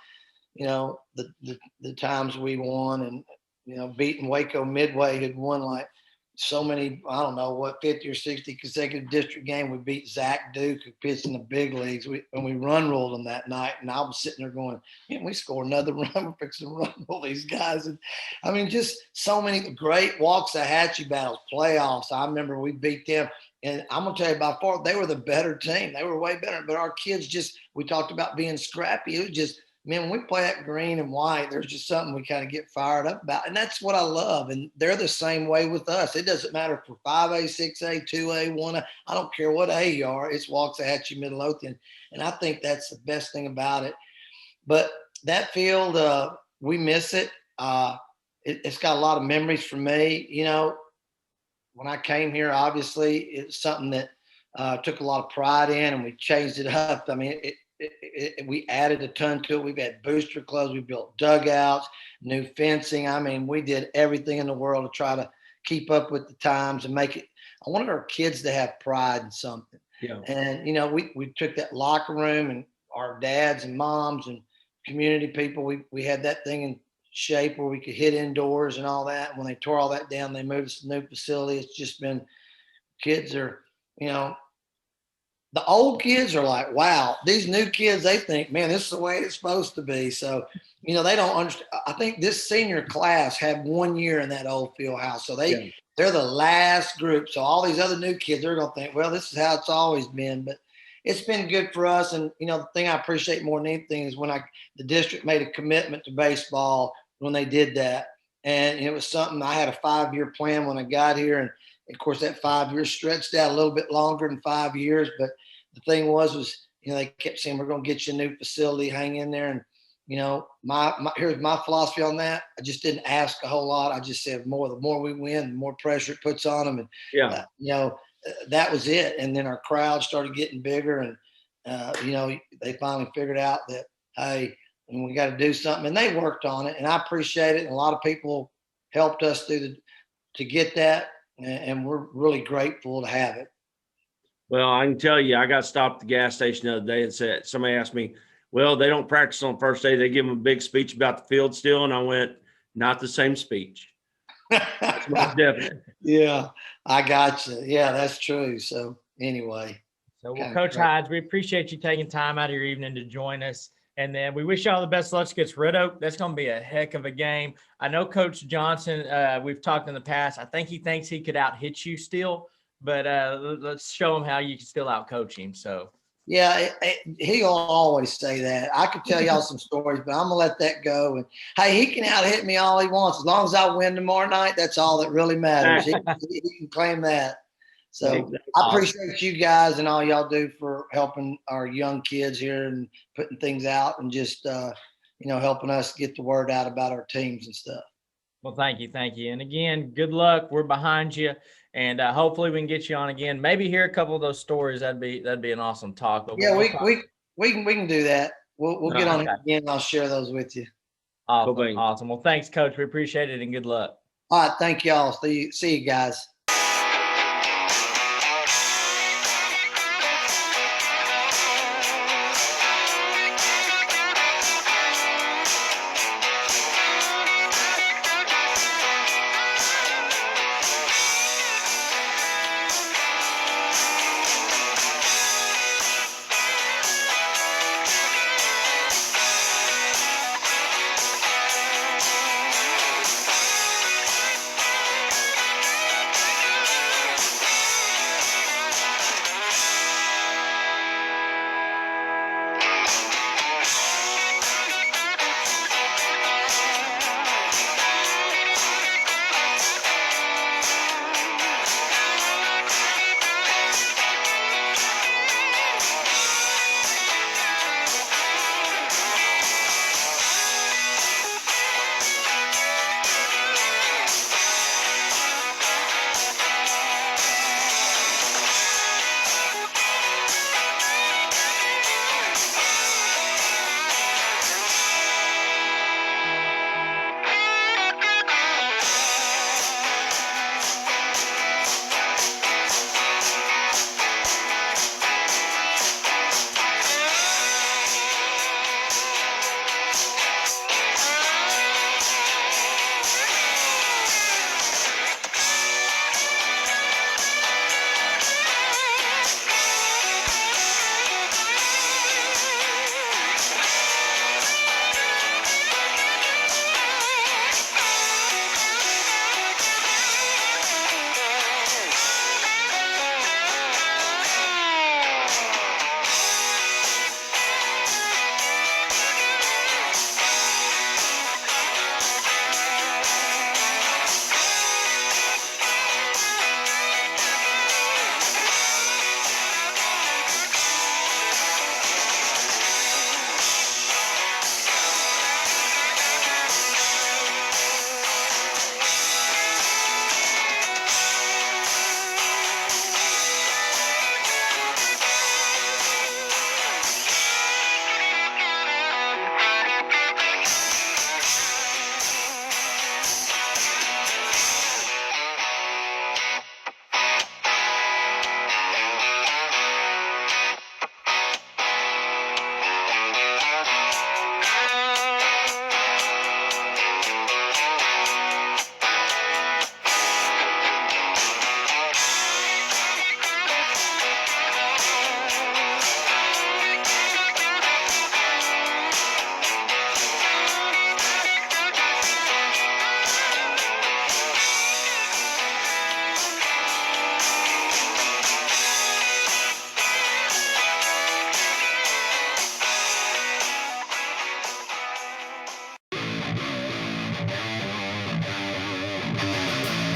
you know, the times we won, and, you know, beating Waco Midway had won like so many, I don't know what, 50 or 60 consecutive district game. We beat Zach Duke, who pitched in the big leagues. We run rolled them that night, and I was sitting there going, man, we scored another run. We're fixing to run roll these guys. And I mean, just so many great Waxahachie battles, playoffs. I remember we beat them. And I'm going to tell you, by far, they were the better team. They were way better. But our kids we talked about being scrappy. It was just, man, when we play that green and white, there's just something we kind of get fired up about. And that's what I love. And they're the same way with us. It doesn't matter if we're 5A, 6A, 2A, 1A. I don't care what A you are. It's Waxahachie, Midlothian. And I think that's the best thing about it. But that field, we miss it. It's got a lot of memories for me. You know, when I came here, obviously, it's something that took a lot of pride in, and we changed it up. I mean, we added a ton to it. We've had booster clubs. We built dugouts, new fencing. I mean, we did everything in the world to try to keep up with the times and make it. I wanted our kids to have pride in something. Yeah. And, you know, we took that locker room, and our dads and moms and community people, we had that thing in shape where we could hit indoors and all that. When they tore all that down, they moved us to a new facility. It's just been, kids are, you know, the old kids are like, wow, these new kids, they think, man, this is the way it's supposed to be. So, you know, they don't understand. I think this senior class had 1 year in that old field house. So they're the last group. So all these other new kids, they're going to think, well, this is how it's always been. But it's been good for us. And, you know, the thing I appreciate more than anything is when the district made a commitment to baseball when they did that. And it was something, I had a 5-year plan when I got here. And of course, that 5 years stretched out a little bit longer than 5 years. But the thing was, you know, they kept saying, we're going to get you a new facility, hang in there. And, you know, here's my philosophy on that. I just didn't ask a whole lot. I just said the more we win, the more pressure it puts on them. And, you know, that was it. And then our crowd started getting bigger. And, you know, they finally figured out that, hey, we got to do something. And they worked on it. And I appreciate it. And a lot of people helped us to get that. And we're really grateful to have it. Well, I can tell you, I got stopped at the gas station the other day and said, somebody asked me, well, they don't practice on the first day. They give them a big speech about the field still. And I went, not the same speech. That's most definite. Yeah, I got you. Yeah, that's true. So anyway. So, well, Coach Hides, we appreciate you taking time out of your evening to join us. And then we wish you all the best luck against Red Oak. That's going to be a heck of a game. I know Coach Johnson, we've talked in the past. I think he thinks he could out-hit you still. But let's show him how you can still out-coach him. So, yeah, he'll always say that. I could tell y'all some stories, but I'm gonna let that go. And hey, he can out-hit me all he wants as long as I win tomorrow night. That's all that really matters. He can claim that. So I appreciate you guys and all y'all do for helping our young kids here and putting things out and just you know, helping us get the word out about our teams and stuff. Well, thank you. And again, good luck. We're behind you. And hopefully we can get you on again. Maybe hear a couple of those stories. That'd be an awesome talk. But yeah, we can do that. We'll get on it again. And I'll share those with you. Awesome. Well, thanks, Coach. We appreciate it and good luck. All right, thank y'all. See you guys.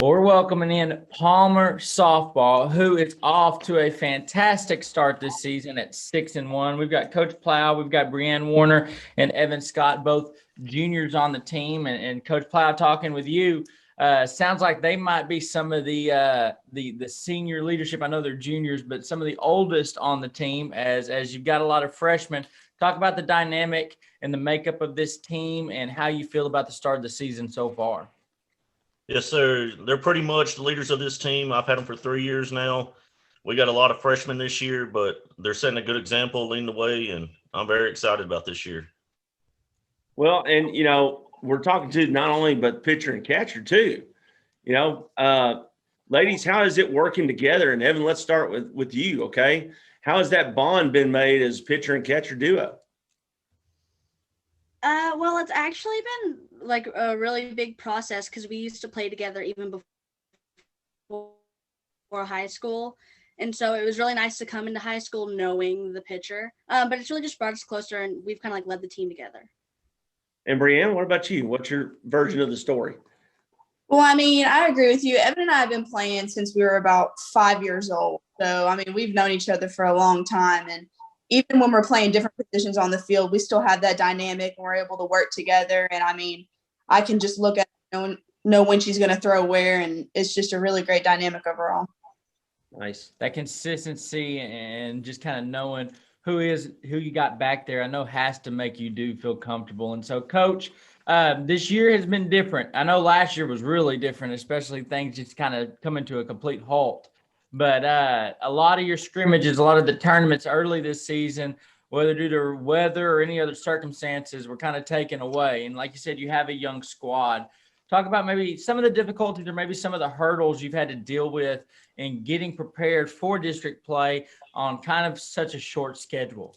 Well, we're welcoming in Palmer Softball, who is off to a fantastic start this season at 6-1. We've got Coach Plow, we've got Brianne Warner and Evan Scott, both juniors on the team. And Coach Plow, talking with you, sounds like they might be some of the senior leadership. I know they're juniors, but some of the oldest on the team. As you've got a lot of freshmen. Talk about the dynamic and the makeup of this team and how you feel about the start of the season so far. Yes, sir. They're pretty much the leaders of this team. I've had them for 3 years now. We got a lot of freshmen this year, but they're setting a good example, leading the way, and I'm very excited about this year. Well, and, you know, we're talking to not only but pitcher and catcher too. You know, ladies, how is it working together? And Evan, let's start with you, okay? How has that bond been made as pitcher and catcher duo? Well, it's actually been like a really big process because we used to play together even before high school. And so it was really nice to come into high school knowing the pitcher. But it's really just brought us closer, and we've kind of like led the team together. And Brianne, what about you? What's your version of the story? Well, I mean, I agree with you. Evan and I have been playing since we were about 5 years old. So, I mean, we've known each other for a long time. And even when we're playing different positions on the field, we still have that dynamic and we're able to work together. And I mean, I can just look at know when she's going to throw where, and it's just a really great dynamic overall. Nice. That consistency and just kind of knowing who you got back there, I know has to make you do feel comfortable. And so, Coach, this year has been different. I know last year was really different, especially things just kind of coming to a complete halt. But a lot of your scrimmages, a lot of the tournaments early this season, whether due to weather or any other circumstances, were kind of taken away. And like you said, you have a young squad. Talk about maybe some of the difficulties or maybe some of the hurdles you've had to deal with in getting prepared for district play on kind of such a short schedule.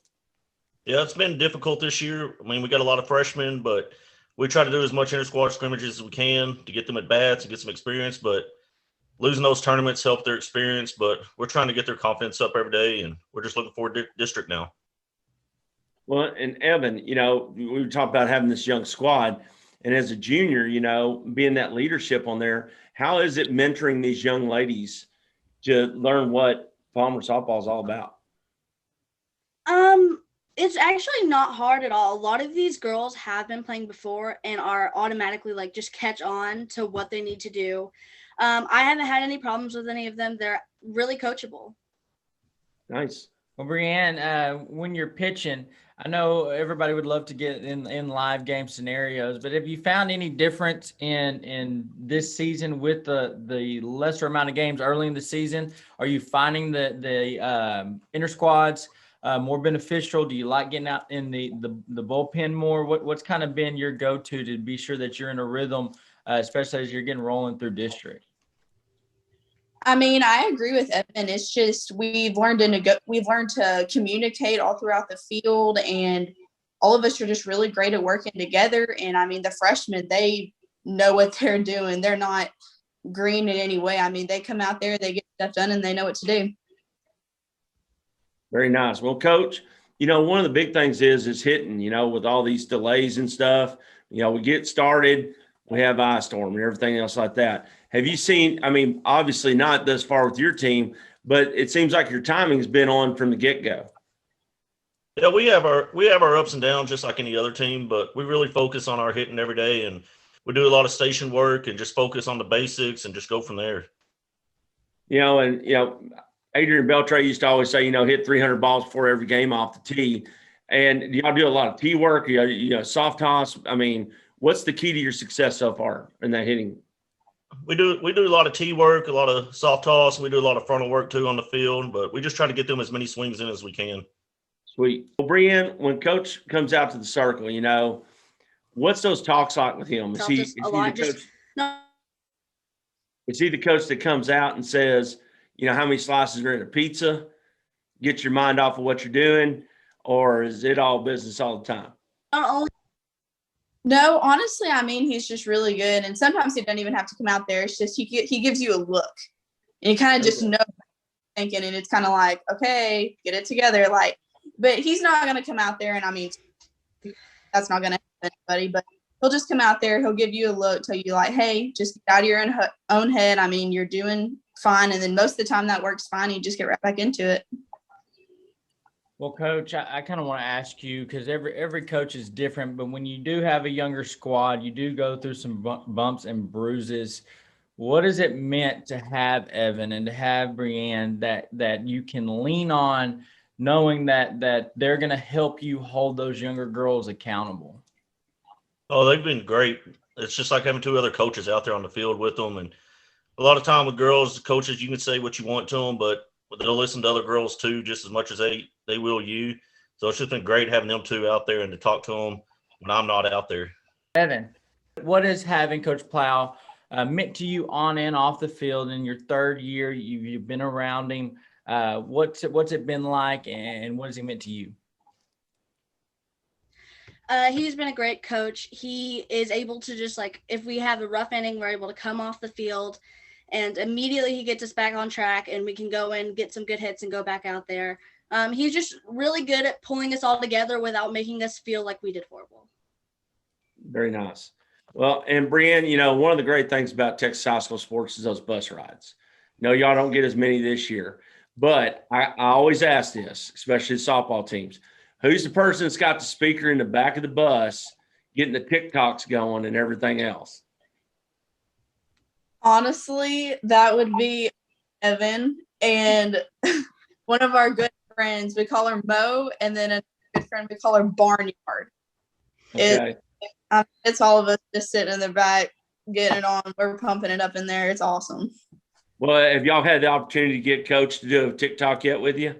Yeah, it's been difficult this year. I mean, we got a lot of freshmen, but we try to do as much inter-squad scrimmages as we can to get them at bats and get some experience. But losing those tournaments help their experience, but we're trying to get their confidence up every day, and we're just looking forward to district now. Well, and Evan, you know, we talked about having this young squad, and as a junior, you know, being that leadership on there, how is it mentoring these young ladies to learn what Palmer softball is all about? It's actually not hard at all. A lot of these girls have been playing before and are automatically like just catch on to what they need to do. I haven't had any problems with any of them. They're really coachable. Nice. Well, Brianne, when you're pitching, I know everybody would love to get in live game scenarios, but have you found any difference in this season with the lesser amount of games early in the season? Are you finding the inter squads more beneficial? Do you like getting out in the bullpen more? What's kind of been your go-to to be sure that you're in a rhythm, especially as you're getting rolling through district? I mean, I agree with Evan. It's just we've learned to communicate all throughout the field, and all of us are just really great at working together. And I mean, the freshmen, they know what they're doing. They're not green in any way. I mean, they come out there, they get stuff done, and they know what to do. Very nice. Well, Coach, you know, one of the big things is hitting, you know, with all these delays and stuff. You know, we get started, we have ice storm and everything else like that. Have you seen, I mean, obviously not thus far with your team, but it seems like your timing has been on from the get-go. Yeah, we have our ups and downs just like any other team, but we really focus on our hitting every day, and we do a lot of station work and just focus on the basics and just go from there. You know, and, you know, Adrian Beltre used to always say, you know, hit 300 balls before every game off the tee. And do y'all do a lot of tee work? You know, soft toss? I mean, what's the key to your success so far in that hitting? We do a lot of tee work, a lot of soft toss, and we do a lot of frontal work too on the field, but we just try to get them as many swings in as we can. Sweet. Well, Brianne, when Coach comes out to the circle, you know, what's those talks like with him? Is he the coach that comes out and says, you know, how many slices are in a pizza? Get your mind off of what you're doing, or is it all business all the time? No, honestly, I mean, he's just really good. And sometimes he doesn't even have to come out there. It's just he gives you a look. And you kind of just know thinking, and it's kind of like, okay, get it together. Like, but he's not going to come out there, and I mean, that's not going to happen to anybody, but he'll just come out there, he'll give you a look, tell you like, hey, just get out of your own head. I mean, you're doing fine. And then most of the time that works fine. You just get right back into it. Well, Coach, I kind of want to ask you, because every coach is different, but when you do have a younger squad, you do go through some bumps and bruises. What has it meant to have Evan and to have Brianne that you can lean on, knowing that they're going to help you hold those younger girls accountable? Oh, they've been great. It's just like having two other coaches out there on the field with them. And a lot of time with girls, coaches, you can say what you want to them, but they'll listen to other girls too, just as much as they will you. So it's just been great having them two out there and to talk to them when I'm not out there. Evan, what is having Coach Plow meant to you on and off the field in your third year? You've been around him. What's it been like, and what has he meant to you? He's been a great coach. He is able to just like, if we have a rough inning, we're able to come off the field and immediately he gets us back on track and we can go and get some good hits and go back out there. He's just really good at pulling us all together without making us feel like we did horrible. Very nice. Well, and Brianne, one of the great things about Texas high school sports is those bus rides. Y'all don't get as many this year, but I always ask this, especially the softball teams. Who's the person that's got the speaker in the back of the bus getting the TikToks going and everything else? Honestly, that would be Evan and one of our good friends. We call her Mo, and then a good friend we call her Barnyard. Okay. It's all of us just sitting in the back, getting it on. We're pumping it up in there. It's awesome. Well, have y'all had the opportunity to get Coach to do a TikTok yet with you?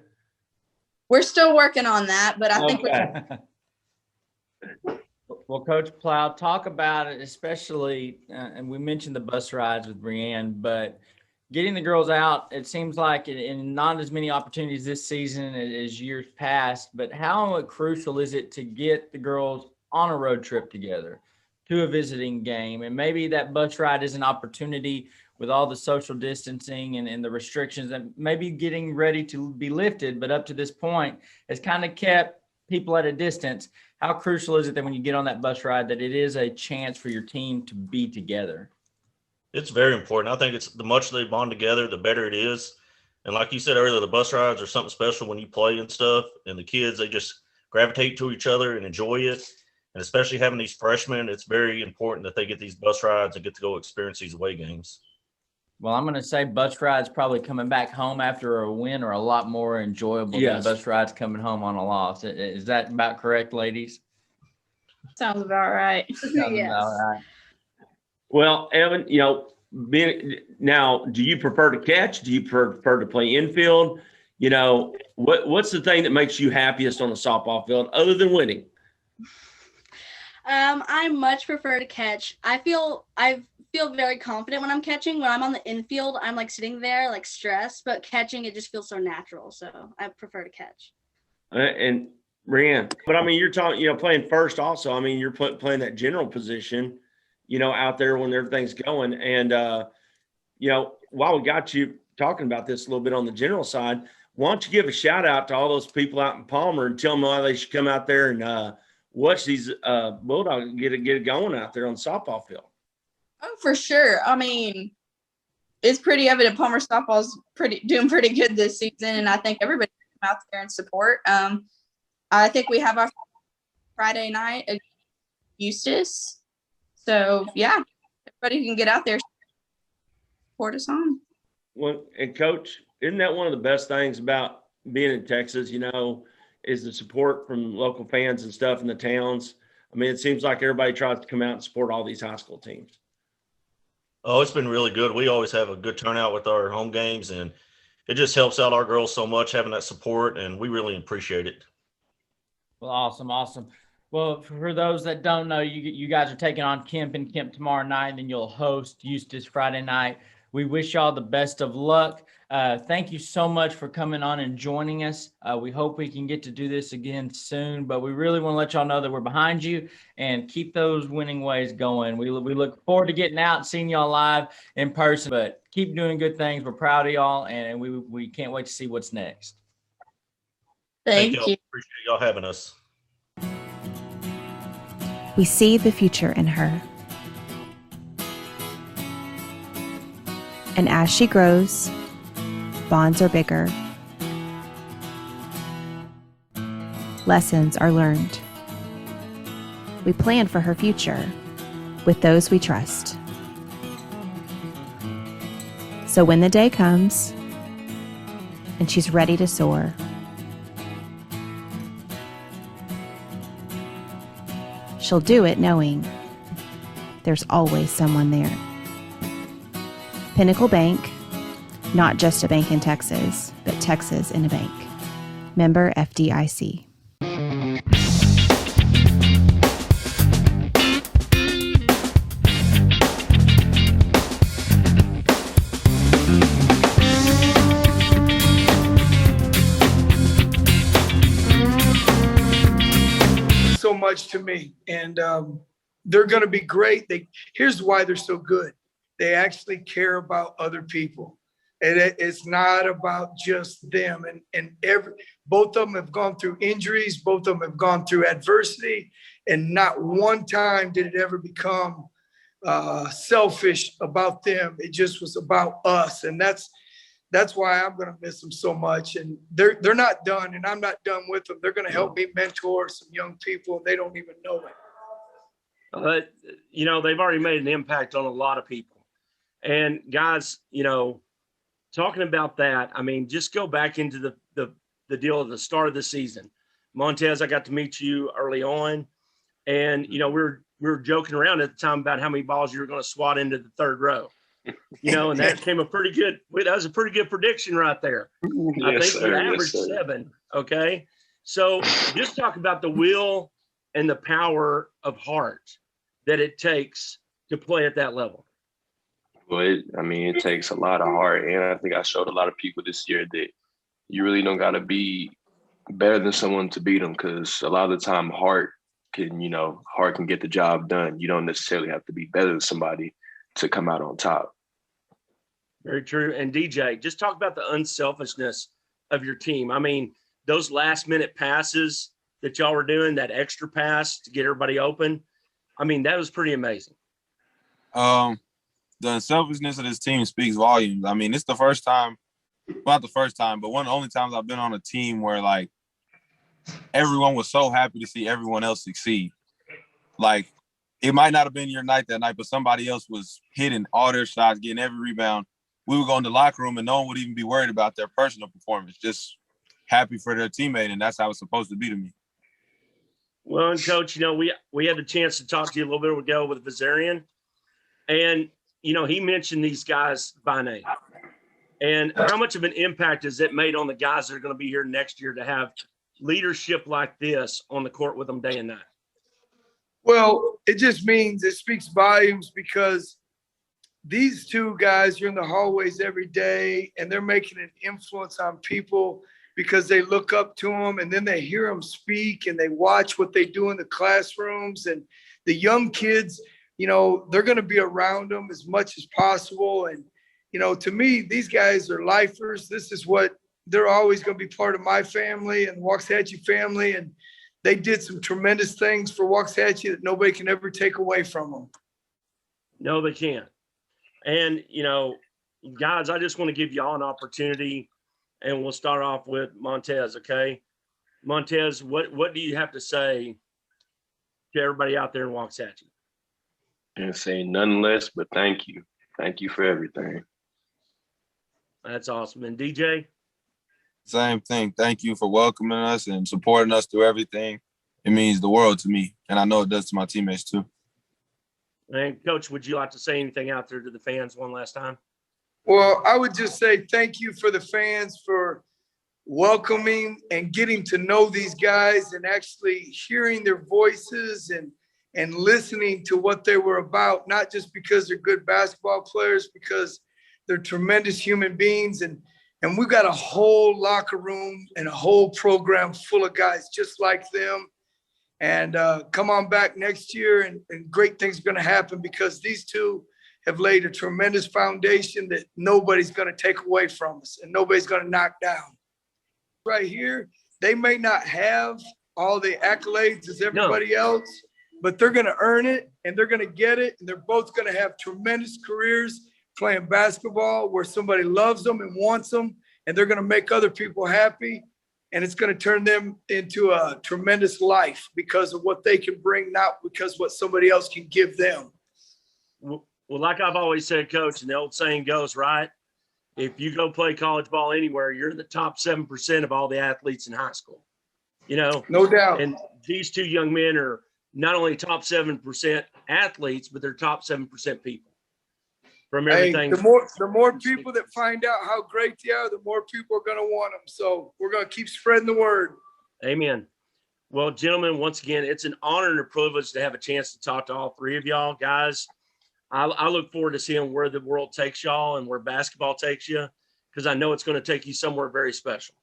We're still working on that, but I think Well, Coach Plow, talk about it, especially, and we mentioned the bus rides with Brianne, but getting the girls out, it seems like in not as many opportunities this season as years past, but how crucial is it to get the girls on a road trip together to a visiting game? And maybe that bus ride is an opportunity with all the social distancing and the restrictions that maybe getting ready to be lifted, but up to this point has kind of kept people at a distance. How crucial is it that when you get on that bus ride that it is a chance for your team to be together? It's very important. I think it's the much they bond together, the better it is. And like you said earlier, the bus rides are something special when you play and stuff. And the kids, they just gravitate to each other and enjoy it. And especially having these freshmen, it's very important that they get these bus rides and get to go experience these away games. Well, I'm going to say bus rides probably coming back home after a win are a lot more enjoyable than bus rides coming home on a loss. Is that about correct, ladies? sounds about right. Yes. About right. Well, Evan, now, do you prefer to catch? Do you prefer to play infield? What's the thing that makes you happiest on the softball field other than winning? I much prefer to catch. I feel very confident when I'm catching. When I'm on the infield, I'm like sitting there like stressed, but catching, it just feels so natural. So I prefer to catch. And Brianne, but I mean, you're talking, playing first also. I mean, you're playing that general position, out there when everything's going. And, while we got you talking about this a little bit on the general side, why don't you give a shout out to all those people out in Palmer and tell them why they should come out there and watch these Bulldogs get it going out there on the softball field. Oh, for sure. I mean, it's pretty evident Palmer softball's doing pretty good this season, and I think everybody can come out there and support. I think we have our Friday night at Eustis. So, yeah, everybody can get out there, support us on. Well, and Coach, isn't that one of the best things about being in Texas, is the support from local fans and stuff in the towns? I mean, it seems like everybody tries to come out and support all these high school teams. Oh, it's been really good. We always have a good turnout with our home games, and it just helps out our girls so much having that support, and we really appreciate it. Well, awesome. Well, for those that don't know, you guys are taking on Kemp and Kemp tomorrow night, and then you'll host Eustis Friday night. We wish y'all the best of luck. Thank you so much for coming on and joining us. We hope we can get to do this again soon, but we really want to let y'all know that we're behind you and keep those winning ways going. We look forward to getting out and seeing y'all live in person, but keep doing good things. We're proud of y'all, and we can't wait to see what's next. Thank you. Appreciate y'all having us. We see the future in her. And as she grows, bonds are bigger. Lessons are learned. We plan for her future with those we trust. So when the day comes and she's ready to soar, she'll do it knowing there's always someone there. Pinnacle Bank, not just a bank in Texas, but Texas in a bank. Member FDIC. So much to me, and they're going to be great. Here's why they're so good. They actually care about other people, and it's not about just them. And both of them have gone through injuries. Both of them have gone through adversity, and not one time did it ever become selfish about them. It just was about us, and that's why I'm going to miss them so much. And they're not done, and I'm not done with them. They're going to help me mentor some young people, and they don't even know it. They've already made an impact on a lot of people. And guys, talking about that, I mean, just go back into the deal at the start of the season. Montez, I got to meet you early on, and we were joking around at the time about how many balls you were going to swat into the third row. And that was a pretty good prediction right there. I think you averaged 7. Okay. So just talk about the will and the power of heart that it takes to play at that level. Well, it takes a lot of heart. And I think I showed a lot of people this year that you really don't got to be better than someone to beat them, because a lot of the time heart can get the job done. You don't necessarily have to be better than somebody to come out on top. Very true. And DJ, just talk about the unselfishness of your team. I mean, those last minute passes that y'all were doing, that extra pass to get everybody open. I mean, that was pretty amazing. The unselfishness of this team speaks volumes. I mean, it's the first time, well, not the first time, but one of the only times I've been on a team where, like, everyone was so happy to see everyone else succeed. Like, it might not have been your night that night, but somebody else was hitting all their shots, getting every rebound. We would go in the locker room and no one would even be worried about their personal performance, just happy for their teammate, and that's how it's supposed to be to me. Well, and Coach, we had the chance to talk to you a little bit ago with Vazarian, and he mentioned these guys by name. And how much of an impact has it made on the guys that are going to be here next year to have leadership like this on the court with them day and night? Well, it just means it speaks volumes, because these two guys are in the hallways every day, and they're making an influence on people because they look up to them, and then they hear them speak, and they watch what they do in the classrooms. And the young kids, they're going to be around them as much as possible. And, to me, these guys are lifers. This is what they're always going to be part of my family and Waxahachie family. And they did some tremendous things for Waxahachie that nobody can ever take away from them. No, they can't. And, guys, I just want to give y'all an opportunity, and we'll start off with Montez, okay? Montez, what do you have to say to everybody out there in Waxahachie? And say none less, but thank you. Thank you for everything. That's awesome. And DJ? Same thing. Thank you for welcoming us and supporting us through everything. It means the world to me, and I know it does to my teammates too. And Coach, would you like to say anything out there to the fans one last time? Well, I would just say thank you for the fans for welcoming and getting to know these guys and actually hearing their voices and listening to what they were about, not just because they're good basketball players, because they're tremendous human beings. And we've got a whole locker room and a whole program full of guys just like them. And come on back next year, and great things are going to happen, because these two have laid a tremendous foundation that nobody's going to take away from us and nobody's going to knock down. Right here, they may not have all the accolades as everybody else, but they're going to earn it and they're going to get it. And they're both going to have tremendous careers playing basketball where somebody loves them and wants them, and they're going to make other people happy. And it's going to turn them into a tremendous life because of what they can bring, not because what somebody else can give them. Well, like I've always said, Coach, and the old saying goes, right? If you go play college ball anywhere, you're in the top 7% of all the athletes in high school. No doubt. And these two young men are not only top 7% athletes, but they're top 7% people. From everything. Hey, the more people that find out how great they are, the more people are going to want them. So we're going to keep spreading the word. Amen. Well, gentlemen, once again, it's an honor and a privilege to have a chance to talk to all three of y'all, guys. I look forward to seeing where the world takes y'all and where basketball takes you, because I know it's going to take you somewhere very special.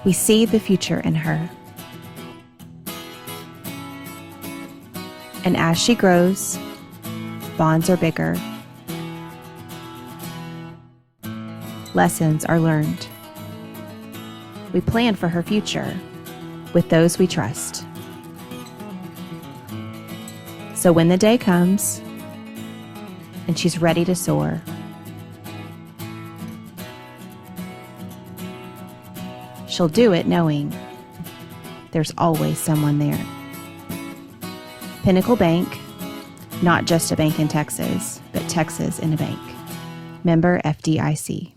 We see the future in her. And as she grows, bonds are bigger. Lessons are learned. We plan for her future with those we trust. So when the day comes and she's ready to soar, she'll do it knowing there's always someone there. Pinnacle Bank, not just a bank in Texas, but Texas in a bank. Member FDIC.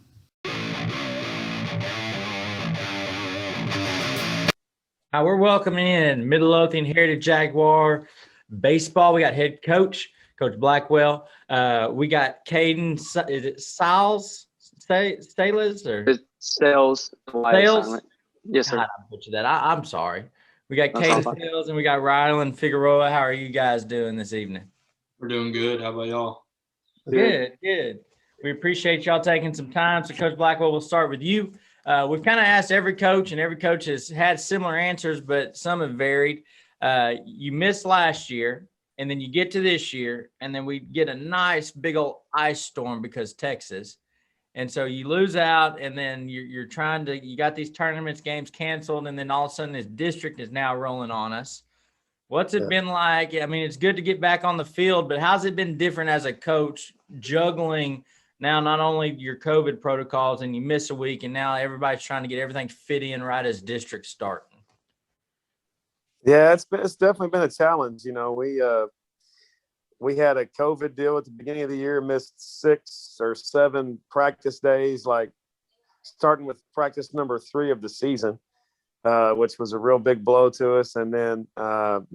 We're welcoming in Midlothian Heritage Jaguar Baseball. We got head coach, Coach Blackwell. We got Caden, is it Siles? Salas or? Sales. Sales? Yes, sir. God, I butchered that. I'm sorry. We got Caden Sales and we got Rylan Figueroa. How are you guys doing this evening? We're doing good. How about y'all? Good. We appreciate y'all taking some time. So Coach Blackwell, we'll start with you. We've kind of asked every coach, and every coach has had similar answers, but some have varied. You missed last year, and then you get to this year, and then we get a nice big old ice storm because Texas. And so you lose out, and then you're trying to, you got these tournaments, games canceled, and then all of a sudden this district is now rolling on us. What's it been like? I mean, it's good to get back on the field, but how's it been different as a coach juggling now not only your COVID protocols and you miss a week, and now everybody's trying to get everything fit in right as districts starting? Yeah, it's definitely been a challenge. We had a COVID deal at the beginning of the year, missed 6 or 7 practice days, like starting with practice number 3 of the season, which was a real big blow to us. And then, kind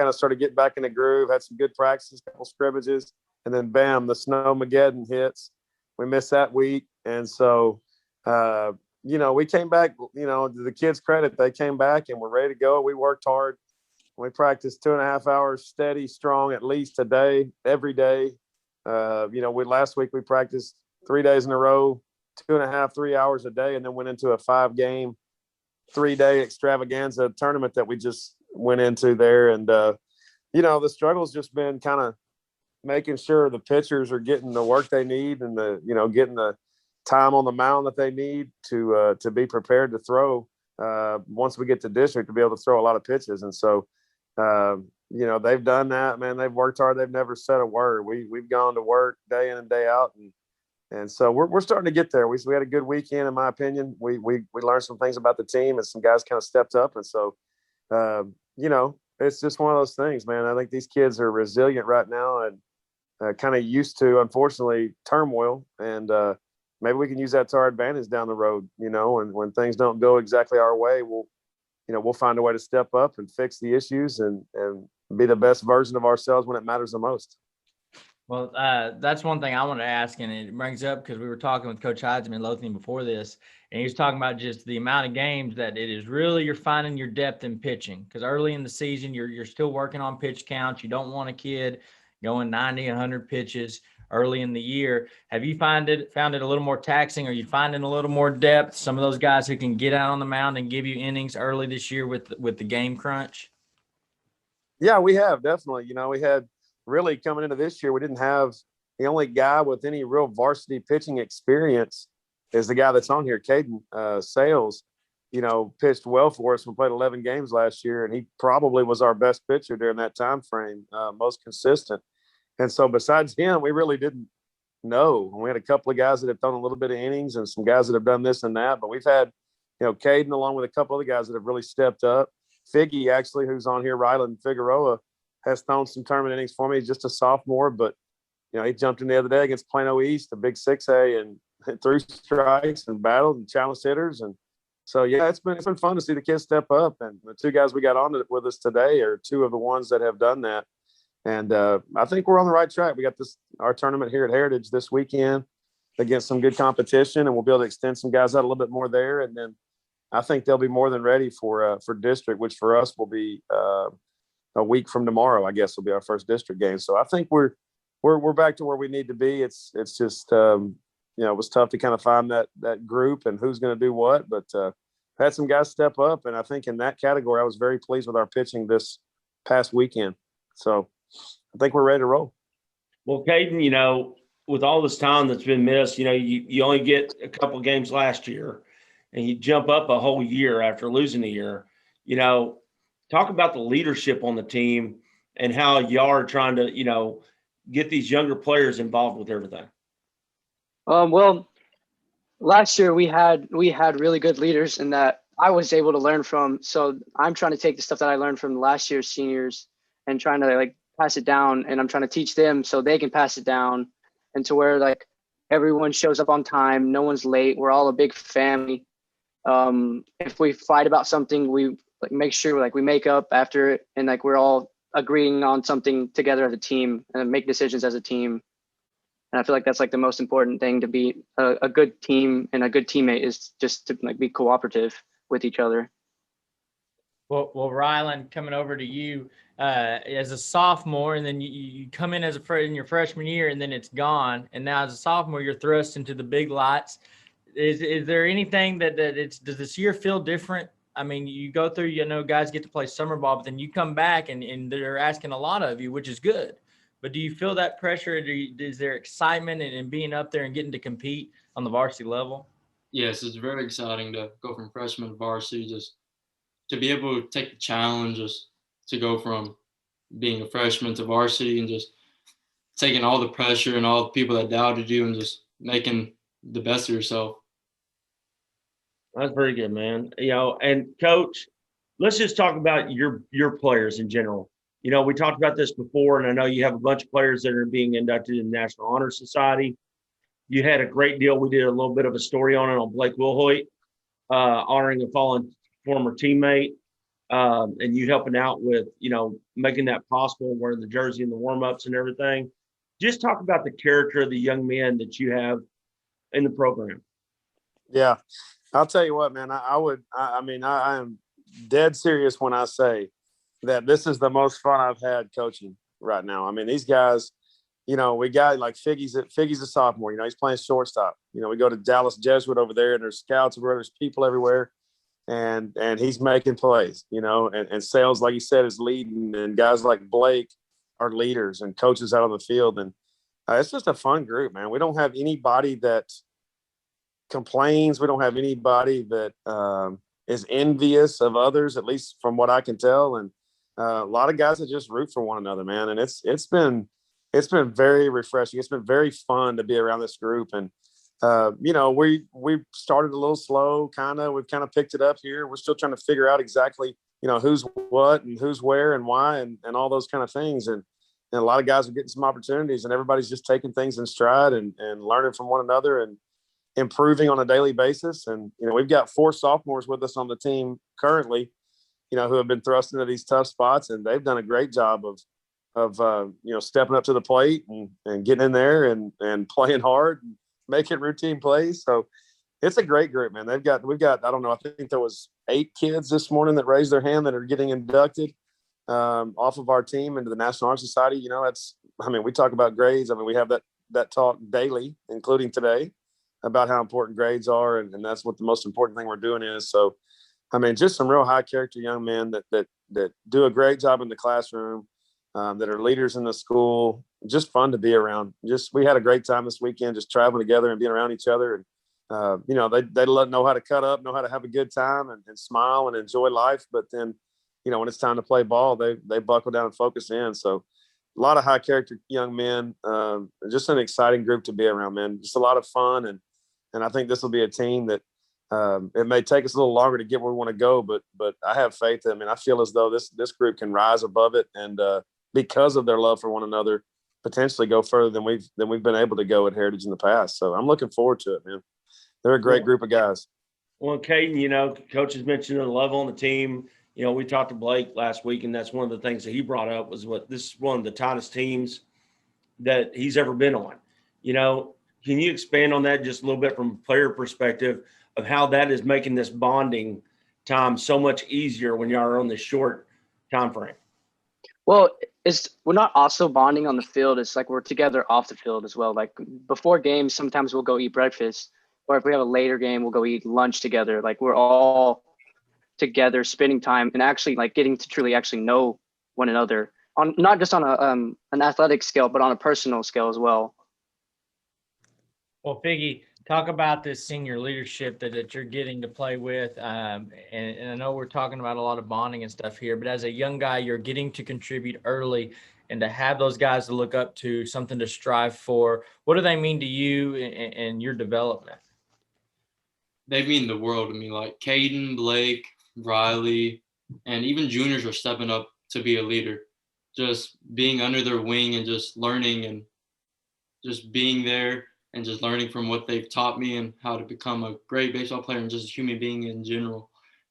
of started getting back in the groove, had some good practices, a couple scrimmages, and then bam, the Snowmageddon hits. We missed that week. And so, we came back, to the kids' credit, they came back and were ready to go. We worked hard. We practiced 2.5 hours steady, strong, at least a day, every day. Last week we practiced 3 days in a row, 2.5, 3 hours a day, and then went into a 5-game, 3-day extravaganza tournament that we just went into there. And, the struggle's just been kind of making sure the pitchers are getting the work they need and getting the time on the mound that they need to be prepared to throw once we get to district, to be able to throw a lot of pitches. And so, they've done that, man. They've worked hard. They've never said a word. We've gone to work day in and day out. And so we're starting to get there. We had a good weekend, in my opinion. We learned some things about the team, and some guys kind of stepped up. And so, it's just one of those things, man. I think these kids are resilient right now and kind of used to, unfortunately, turmoil. And maybe we can use that to our advantage down the road, and when things don't go exactly our way, we'll find a way to step up and fix the issues and be the best version of ourselves when it matters the most. Well, that's one thing I want to ask, and it brings up because we were talking with Coach Hides in Midlothian before this, and he was talking about just the amount of games that it is really you're finding your depth in pitching. Because early in the season, you're still working on pitch counts. You don't want a kid going 90, 100 pitches early in the year. Have you found it a little more taxing? Are you finding a little more depth? Some of those guys who can get out on the mound and give you innings early this year with the game crunch. Yeah, we have definitely. We had really coming into this year, we didn't have the only guy with any real varsity pitching experience is the guy that's on here, Caden Sales. Pitched well for us. We played 11 games last year, and he probably was our best pitcher during that time frame, most consistent. And so besides him, we really didn't know. We had a couple of guys that have done a little bit of innings and some guys that have done this and that, but we've had, Caden along with a couple other guys that have really stepped up. Figgy, actually, who's on here, Ryland Figueroa, has thrown some tournament innings for me. He's just a sophomore, but, he jumped in the other day against Plano East, a big 6A, and threw strikes and battled and challenged hitters. And so, yeah, it's been fun to see the kids step up. And the two guys we got on with us today are two of the ones that have done that. And I think we're on the right track. We got our tournament here at Heritage this weekend against some good competition, and we'll be able to extend some guys out a little bit more there. And then I think they'll be more than ready for district, which for us will be a week from tomorrow. I guess will be our first district game. So I think we're back to where we need to be. It's just it was tough to kind of find that group and who's going to do what, but had some guys step up, and I think in that category I was very pleased with our pitching this past weekend. So I think we're ready to roll. Well, Caden, with all this time that's been missed, you only get a couple of games last year, and you jump up a whole year after losing a year. Talk about the leadership on the team and how y'all are trying to, get these younger players involved with everything. Well, last year we had really good leaders and that I was able to learn from. So I'm trying to take the stuff that I learned from last year's seniors and trying to pass it down, and I'm trying to teach them so they can pass it down, and to where everyone shows up on time, no one's late, we're all a big family. If we fight about something, we make sure we make up after it, and we're all agreeing on something together as a team and make decisions as a team. And I feel like that's the most important thing to be a good team and a good teammate is just to be cooperative with each other. Well, Ryland, coming over to you as a sophomore, and then you come in in your freshman year, and then it's gone. And now as a sophomore, you're thrust into the big lights. Is there anything does this year feel different? I mean, you go through, guys get to play summer ball, but then you come back and they're asking a lot of you, which is good. But do you feel that pressure? Is there excitement in being up there and getting to compete on the varsity level? Yes, it's very exciting to go from freshman to varsity, just to be able to take the challenge, just to go from being a freshman to varsity and just taking all the pressure and all the people that doubted you and just making the best of yourself. That's very good, man. And Coach, let's just talk about your players in general. We talked about this before, and I know you have a bunch of players that are being inducted in the National Honor Society. You had a great deal. We did a little bit of a story on it on Blake Wilhoit, honoring a fallen former teammate, and you helping out with, making that possible, wearing the jersey and the warm-ups and everything. Just talk about the character of the young men that you have in the program. Yeah. I'll tell you what, man, I am dead serious when I say that this is the most fun I've had coaching right now. I mean, these guys, we got Figgy's a sophomore, he's playing shortstop. We go to Dallas Jesuit over there, and there's scouts everywhere, there's people everywhere, and he's making plays, and Sales, like you said, is leading, and guys like Blake are leaders and coaches out on the field. And it's just a fun group, man. We don't have anybody that complains. We don't have anybody that is envious of others, at least from what I can tell. And a lot of guys that just root for one another, man. And it's been very refreshing. It's been very fun to be around this group. And we started a little slow, we've kind of picked it up here. We're still trying to figure out exactly, who's what and who's where and why and all those kind of things. And a lot of guys are getting some opportunities, and everybody's just taking things in stride and learning from one another and improving on a daily basis. And, we've got 4 sophomores with us on the team currently, who have been thrust into these tough spots, and they've done a great job of stepping up to the plate and getting in there and playing hard and making routine plays. So it's a great group, man. We've got, I don't know, I think there was 8 kids this morning that raised their hand that are getting inducted off of our team into the National Honor Society. We talk about grades. We have that talk daily, including today, about how important grades are. And that's what the most important thing we're doing is. So, just some real high character young men that do a great job in the classroom, that are leaders in the school, just fun to be around. We had a great time this weekend, just traveling together and being around each other. And, they know how to cut up, know how to have a good time and smile and enjoy life. But then, when it's time to play ball, they buckle down and focus in. So a lot of high character young men, just an exciting group to be around, man. Just a lot of fun. And I think this will be a team that it may take us a little longer to get where we want to go, but I have faith. I feel as though this group can rise above it. And because of their love for one another, potentially go further than we've been able to go at Heritage in the past. So I'm looking forward to it, man. They're a great group of guys. Well, Caden, Coach has mentioned the love on the team. We talked to Blake last week, and that's one of the things that he brought up was this is one of the tightest teams that he's ever been on. Can you expand on that just a little bit from a player perspective of how that is making this bonding time so much easier when you are on this short time frame? Well, we're not also bonding on the field. It's like we're together off the field as well. Like before games, sometimes we'll go eat breakfast, or if we have a later game, we'll go eat lunch together. Like we're all together, spending time and actually like getting to truly actually know one another on not just on an athletic scale, but on a personal scale as well. Well, Figgy, talk about this senior leadership that you're getting to play with. And I know we're talking about a lot of bonding and stuff here, but as a young guy, you're getting to contribute early and to have those guys to look up to, something to strive for. What do they mean to you and your development? They mean the world to me. Like Caden, Blake, Riley, and even juniors are stepping up to be a leader. Just being under their wing and just learning and just being there and just learning from what they've taught me and how to become a great baseball player and just a human being in general.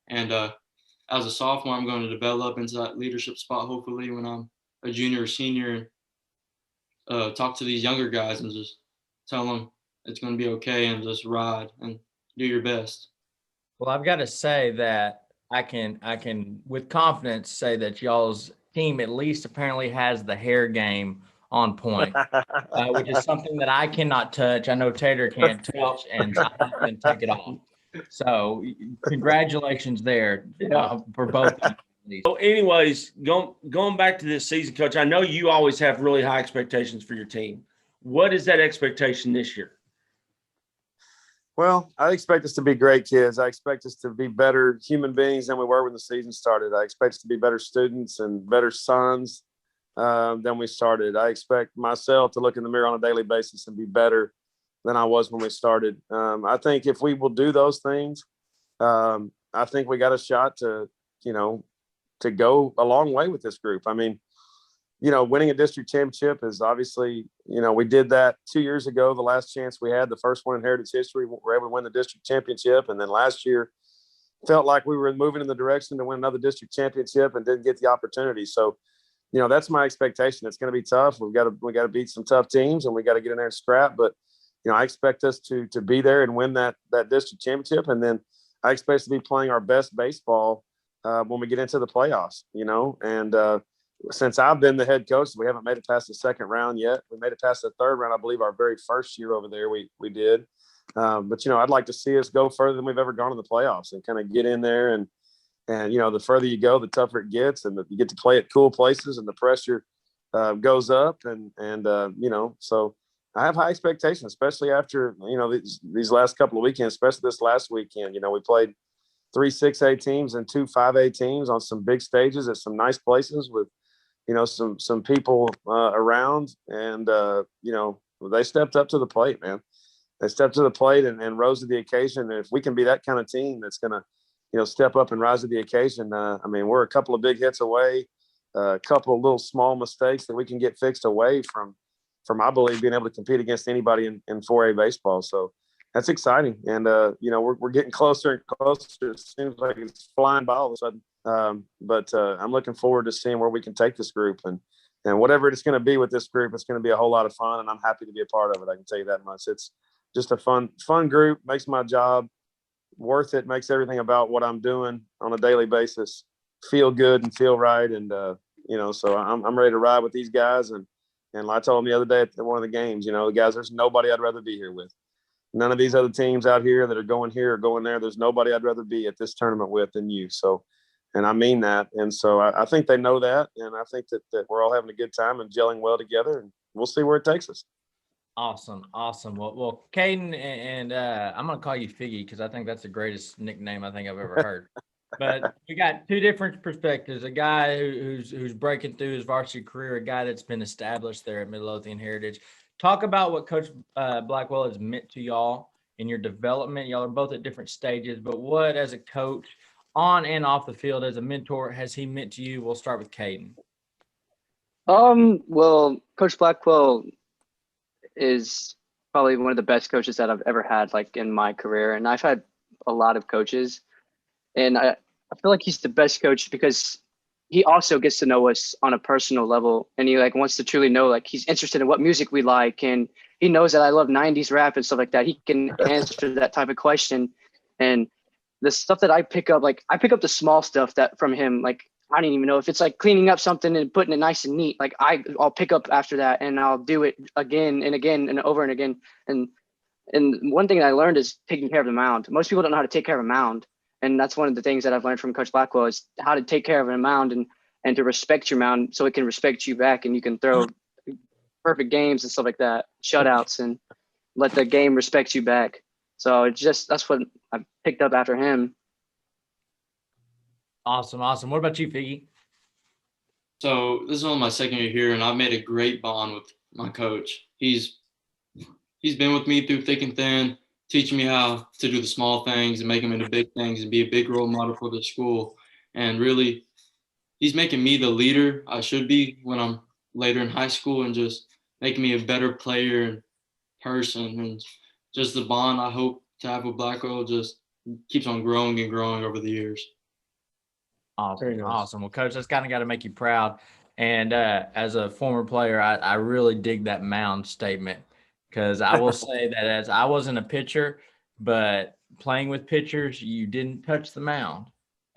And as a sophomore, I'm going to develop into that leadership spot, hopefully, when I'm a junior or senior, and talk to these younger guys and just tell them it's going to be okay and just ride and do your best. Well, I've got to say that I can with confidence say that y'all's team at least apparently has the hair game on point, which is something that I cannot touch. I know Tater can't touch and take it off. So congratulations there for both. So anyways, going back to this season, Coach, I know you always have really high expectations for your team. What is that expectation this year? Well, I expect us to be great kids. I expect us to be better human beings than we were when the season started. I expect us to be better students and better sons than we started. I expect myself to look in the mirror on a daily basis and be better than I was when we started. I think if we will do those things, I think we got a shot to go a long way with this group. Winning a district championship is obviously, we did that 2 years ago, the last chance we had, the first one in Heritage history. We were able to win the district championship. And then last year felt like we were moving in the direction to win another district championship and didn't get the opportunity. So, that's my expectation. It's going to be tough. We got to beat some tough teams and we got to get in there and scrap. But, I expect us to be there and win that district championship. And then I expect us to be playing our best baseball when we get into the playoffs, and since I've been the head coach, we haven't made it past the second round yet. We made it past the third round, I believe, our very first year over there. We did, but I'd like to see us go further than we've ever gone in the playoffs and kind of get in there. And the further you go, the tougher it gets, and you get to play at cool places, and the pressure goes up. So I have high expectations, especially after these last couple of weekends, especially this last weekend. We played 3 6A teams and 2 5A teams on some big stages at some nice places with some people around, and they stepped up to the plate, man. They stepped to the plate and rose to the occasion. And if we can be that kind of team that's going to step up and rise to the occasion, we're a couple of big hits away, a couple of little small mistakes that we can get fixed away from I believe being able to compete against anybody in 4A baseball. So that's exciting. And we're getting closer and closer. It seems like it's flying by all of a sudden. But I'm looking forward to seeing where we can take this group, and whatever it's going to be with this group, it's going to be a whole lot of fun, and I'm happy to be a part of it. I can tell you that much. It's just a fun group, makes my job worth it, makes everything about what I'm doing on a daily basis feel good and feel right. And, so I'm ready to ride with these guys. And I told them the other day at one of the games, guys, there's nobody I'd rather be here with. None of these other teams out here that are going here or going there, there's nobody I'd rather be at this tournament with than you. So, and I mean that. And so I think they know that. And I think that we're all having a good time and gelling well together, and we'll see where it takes us. Awesome. Well, Caden, and I'm going to call you Figgy because I think that's the greatest nickname I think I've ever heard. But we got two different perspectives, a guy who's breaking through his varsity career, a guy that's been established there at Midlothian Heritage. Talk about what Coach Blackwell has meant to y'all in your development. Y'all are both at different stages, but what, as a coach on and off the field, as a mentor, has he meant to you? We'll start with Caden. Well, Coach Blackwell is probably one of the best coaches that I've ever had, like, in my career. And I've had a lot of coaches, and I feel like he's the best coach because he also gets to know us on a personal level, and he wants to truly know, he's interested in what music we like, and he knows that I love 90s rap and stuff like that. He can answer that type of question. And the stuff that I pick up, I pick up the small stuff that from him, I don't even know if it's cleaning up something and putting it nice and neat. I'll pick up after that, and I'll do it again and again and over and again. And one thing that I learned is taking care of the mound. Most people don't know how to take care of a mound. And that's one of the things that I've learned from Coach Blackwell is how to take care of a mound and to respect your mound so it can respect you back, and you can throw perfect games and stuff like that, shutouts, and let the game respect you back. So that's what I picked up after him. Awesome. What about you, Figgy? So this is only my second year here, and I've made a great bond with my coach. He's been with me through thick and thin, teaching me how to do the small things and make them into big things and be a big role model for the school. And really, he's making me the leader I should be when I'm later in high school, and just making me a better player and person. And just the bond I hope to have with Blackwell just keeps on growing and growing over the years. Awesome. Well, Coach, that's kind of got to make you proud. And as a former player, I really dig that mound statement, because I will say that as I wasn't a pitcher, but playing with pitchers, you didn't touch the mound,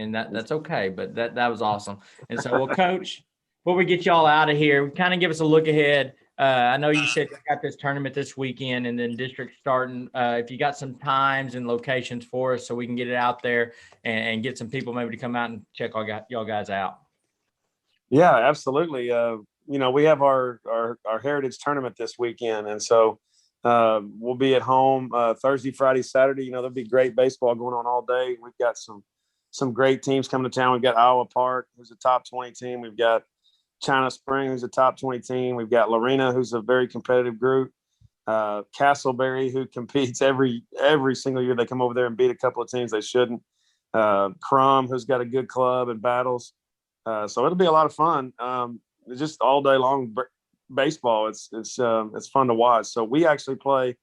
and that's okay. But that was awesome. And so, well, Coach, before we get y'all out of here, kind of give us a look ahead. I know you said you got this tournament this weekend and then district starting. If you got some times and locations for us so we can get it out there and get some people maybe to come out and check y'all guys out. Yeah, absolutely. We have our heritage tournament this weekend. And so we'll be at home Thursday, Friday, Saturday. There'll be great baseball going on all day. We've got some great teams coming to town. We've got Iowa Park, who's a top 20 team. We've got China Spring, who's a top 20 team. We've got Lorena, who's a very competitive group. Castleberry, who competes every single year. They come over there and beat a couple of teams they shouldn't. Crum, who's got a good club and battles. So it'll be a lot of fun. It's just all day long baseball. It's fun to watch. So we actually play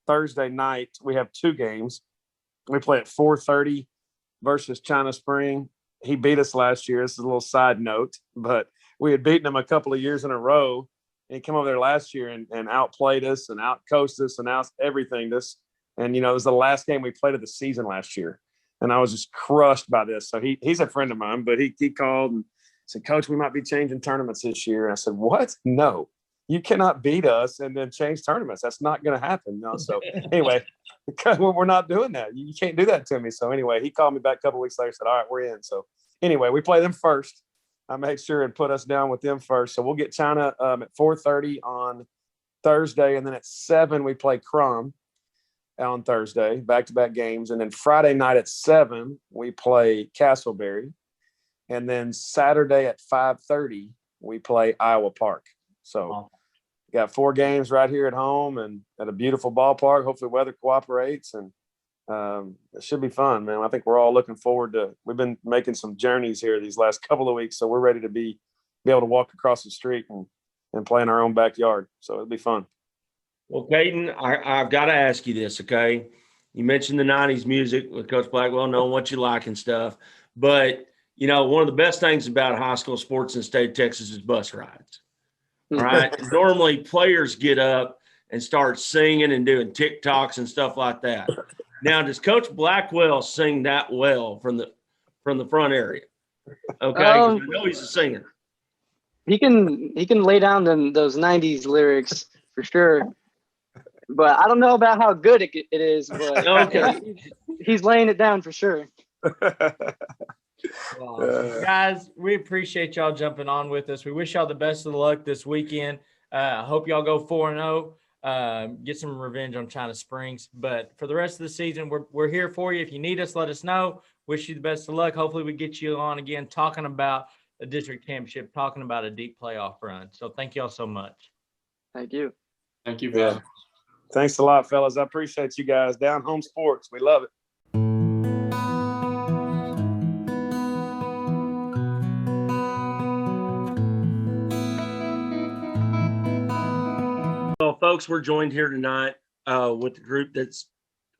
Thursday night. We have two games. We play at 4:30 versus China Spring. He beat us last year. This is a little side note, but we had beaten him a couple of years in a row, and he came over there last year and outplayed us and outcoached us and out everything. And it was the last game we played of the season last year, and I was just crushed by this. So he's a friend of mine, but he called and said, "Coach, we might be changing tournaments this year." And I said, "What? No, you cannot beat us and then change tournaments. That's not going to happen." No. So anyway, we're not doing that. You can't do that to me. So anyway, he called me back a couple of weeks later and said, "All right, we're in." So anyway, we play them first. I made sure and put us down with them first. So we'll get China at 4:30 on Thursday. And then at 7, we play Crum on Thursday, back-to-back games. And then Friday night at 7, we play Castleberry. And then Saturday at 5:30, we play Iowa Park. So got 4 games right here at home and at a beautiful ballpark. Hopefully weather cooperates, and it should be fun, man. I think we're all looking forward to. We've been making some journeys here these last couple of weeks, so we're ready to be able to walk across the street and play in our own backyard. So it'll be fun. Well, Caden, I've got to ask you this, okay? You mentioned the 90s music with Coach Blackwell, knowing what you like and stuff, but you know, one of the best things about high school sports in the state of Texas is bus rides. All right. Normally players get up and start singing and doing TikToks and stuff like that. Now, does Coach Blackwell sing that well from the front area? Okay, 'cause I know he's a singer. He can lay down those 90s lyrics for sure. But I don't know about how good it is, but okay. He's laying it down for sure. Guys, we appreciate y'all jumping on with us. We wish y'all the best of luck this weekend. I hope y'all go 4-0. Get some revenge on China Springs. But for the rest of the season, we're here for you. If you need us, let us know. Wish you the best of luck. Hopefully we get you on again talking about a district championship, talking about a deep playoff run. So thank y'all so much. Thank you. Thank you, man. Thanks a lot, fellas. I appreciate you guys. Down Home Sports. We love it. Well, folks, we're joined here tonight with the group that's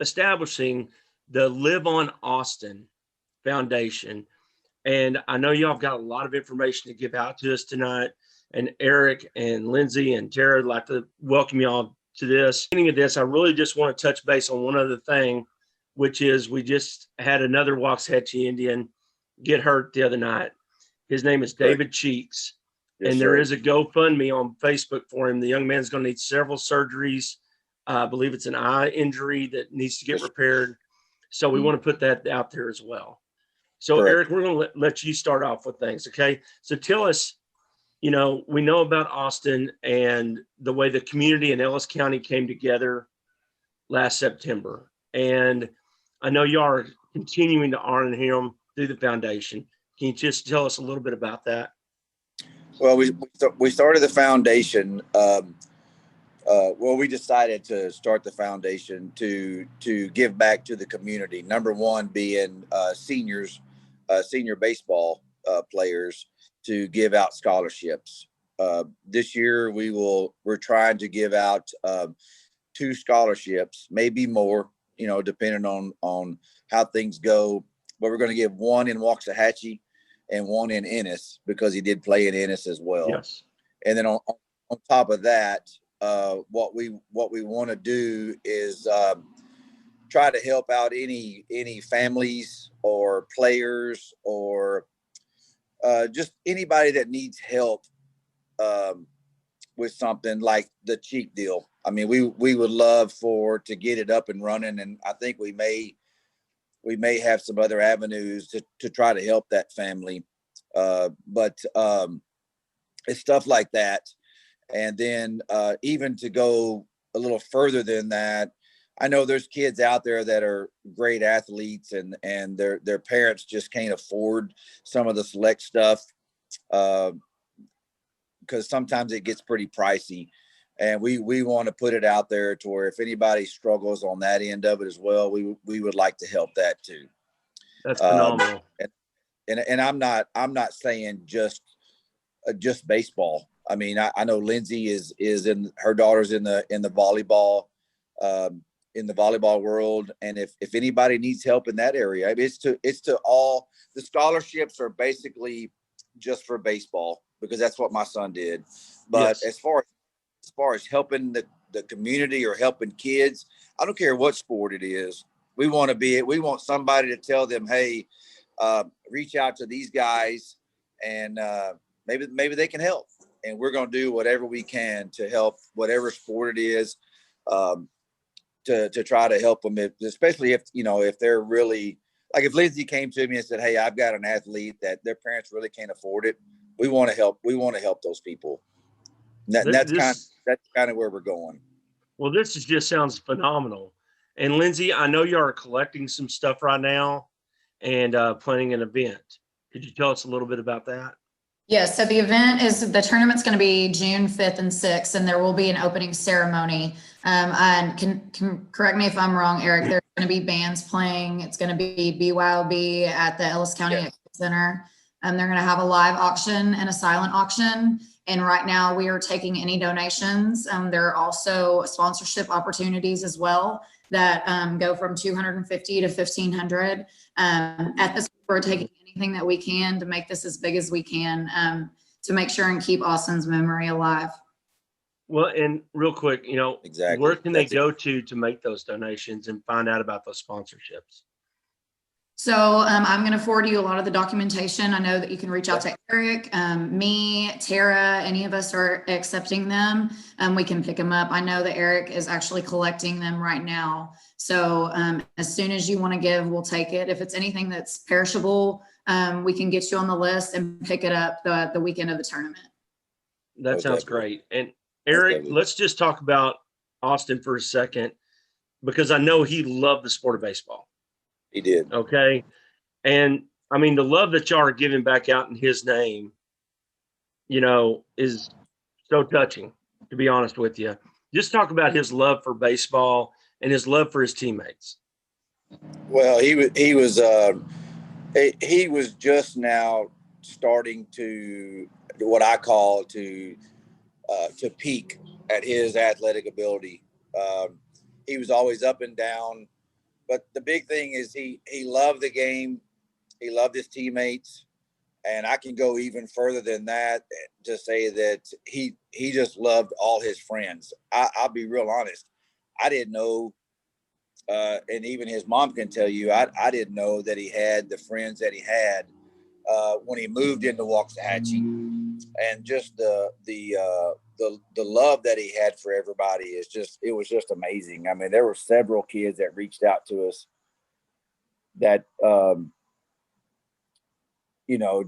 establishing the LiveonAustin Foundation. And I know y'all have got a lot of information to give out to us tonight. And Eric and Lindsay and Tater, I'd like to welcome y'all to this. Beginning of this, I really just want to touch base on one other thing, which is we just had another Waxahachie Indian get hurt the other night. His name is David Cheeks. Yes, and there sir. is a GoFundMe on Facebook for him. The young man's going to need several surgeries. I believe it's an eye injury that needs to get repaired. So we want to put that out there as well. So Correct. Eric, we're going to let you start off with things. Okay. So tell us, you know, we know about Austin and the way the community in Ellis County came together last September. And I know you are continuing to honor him through the foundation. Can you just tell us a little bit about that? Well, we started the foundation. Well, we decided to start the foundation to give back to the community. Number one being seniors, senior baseball players, to give out scholarships. This year we're trying to give out 2 scholarships, maybe more, you know, depending on how things go. But we're going to give one in Waxahachie and one in Ennis, because he did play in Ennis as well. Yes. And then on top of that, what we want to do is try to help out any families or players or just anybody that needs help with something like the cheek deal. I mean, we would love to get it up and running, and I think we may have some other avenues to try to help that family. But it's stuff like that. And then even to go a little further than that, I know there's kids out there that are great athletes and their parents just can't afford some of the select stuff because sometimes it gets pretty pricey. And we want to put it out there to where if anybody struggles on that end of it as well, we would like to help that too. That's phenomenal. And I'm not saying just baseball. I mean, I know Lindsay is in, her daughter's in the volleyball world, and if anybody needs help in that area, it's to all. The scholarships are basically just for baseball because that's what my son did. But Yes. as far as helping the community or helping kids, I don't care what sport it is. We want somebody to tell them, hey, reach out to these guys and maybe they can help. And we're going to do whatever we can to help whatever sport it is, to try to help them, especially if they're really, like if Lindsay came to me and said, hey, I've got an athlete that their parents really can't afford it. We want to help. We want to help those people. That's kind of where we're going. Well, this just sounds phenomenal. And Lindsay, I know you are collecting some stuff right now and planning an event. Could you tell us a little bit about that? Yes, so the tournament's going to be June 5th and 6th, and there will be an opening ceremony. And can correct me if I'm wrong, Eric, there's going to be bands playing. It's going to be BYOB at the Ellis County Expo Center. They're going to have a live auction and a silent auction. And right now we are taking any donations. There are also sponsorship opportunities as well that go from $250 to $1,500. At this, we're taking any anything that we can to make this as big as we can, to make sure and keep Austin's memory alive. Well, and real quick, Exactly. where can they That's it. go to make those donations and find out about those sponsorships? So I'm going to forward you a lot of the documentation. I know that you can reach out to Eric, me, Tara, any of us are accepting them. We can pick them up. I know that Eric is actually collecting them right now. So as soon as you want to give, we'll take it. If it's anything that's perishable, we can get you on the list and pick it up the weekend of the tournament. That sounds great. And Eric, let's just talk about Austin for a second, because I know he loved the sport of baseball. He did. Okay. And I mean, the love that y'all are giving back out in his name, is so touching, to be honest with you. Just talk about his love for baseball and his love for his teammates. Well, he was just now starting to what I call to peak at his athletic ability. He was always up and down, but the big thing is he loved the game. He loved his teammates, and I can go even further than that to say that he just loved all his friends. I'll be real honest. I didn't know, and even his mom can tell you, I didn't know that he had the friends that he had when he moved into Waxahachie, and just the love that he had for everybody it was just amazing. I mean, there were several kids that reached out to us that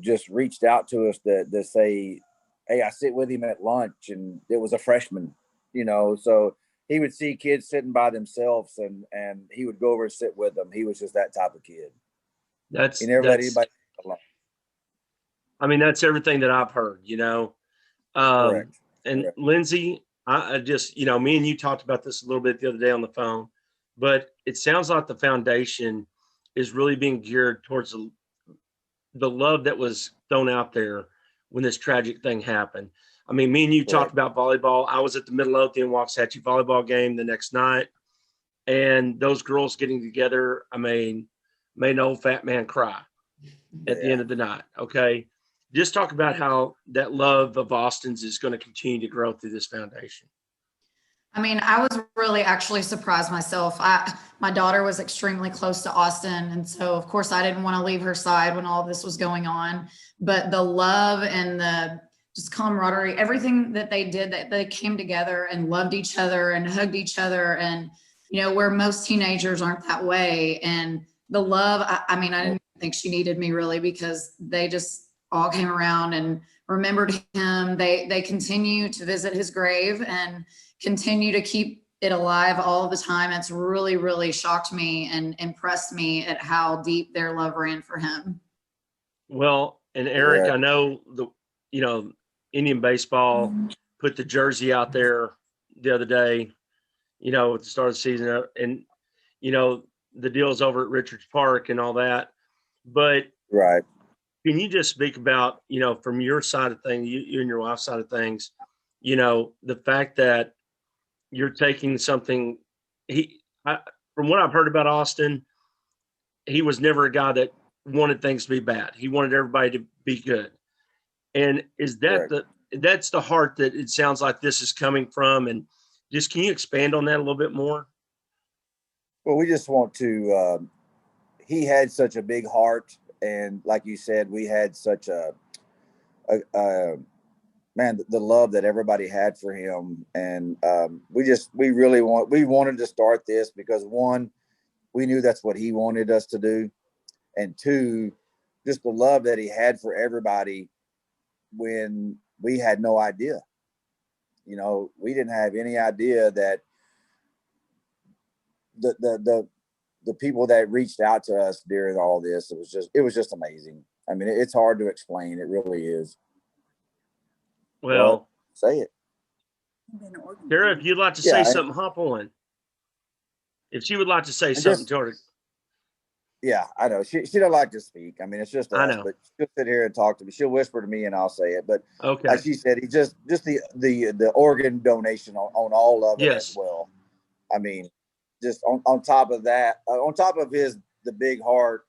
just reached out to us that say, hey, I sit with him at lunch, and it was a freshman, so he would see kids sitting by themselves and he would go over and sit with them. He was just that type of kid. He never let anybody alone. I mean, that's everything that I've heard, Correct. And Correct. Lindsay, I just, me and you talked about this a little bit the other day on the phone, but it sounds like the foundation is really being geared towards the love that was thrown out there when this tragic thing happened. I mean, me and you talked about volleyball. I was at the Midlothian Waxahachie volleyball game the next night, and those girls getting together, I mean, made an old fat man cry at the end of the night. Okay. Just talk about how that love of Austin's is going to continue to grow through this foundation. I mean, I was really actually surprised myself. My daughter was extremely close to Austin. And so of course I didn't want to leave her side when all of this was going on, but the love and the just camaraderie, everything that they did, that they came together and loved each other and hugged each other. And, where most teenagers aren't that way. And the love, I mean, I didn't think she needed me really, because they just all came around and remembered him. They continue to visit his grave and continue to keep it alive all the time. It's really, really shocked me and impressed me at how deep their love ran for him. Well, and Eric, I know Indian baseball put the jersey out there the other day, at the start of the season, and, the deal's over at Richards Park and all that. But right. Can you just speak about, from your side of things, you and your wife's side of things, the fact that you're taking something, from what I've heard about Austin, he was never a guy that wanted things to be bad. He wanted everybody to be good. And is that that's the heart that it sounds like this is coming from? And just, can you expand on that a little bit more? Well, we just want to, he had such a big heart. And like you said, we had such man, the love that everybody had for him. And we wanted to start this because, one, we knew that's what he wanted us to do. And two, just the love that he had for everybody when we had no idea. We didn't have any idea that the people that reached out to us during all this, it was just amazing. I mean, it's hard to explain. It really is. Well, say it. Tara, if you'd like to say something, hop on. If she would like to say something to her. Yeah, I know. She don't like to speak. I mean, it's just us, but she'll sit here and talk to me. She'll whisper to me and I'll say it. But like she said, he just the organ donation on all of it as well. I mean, just on top of that, on top of the big heart,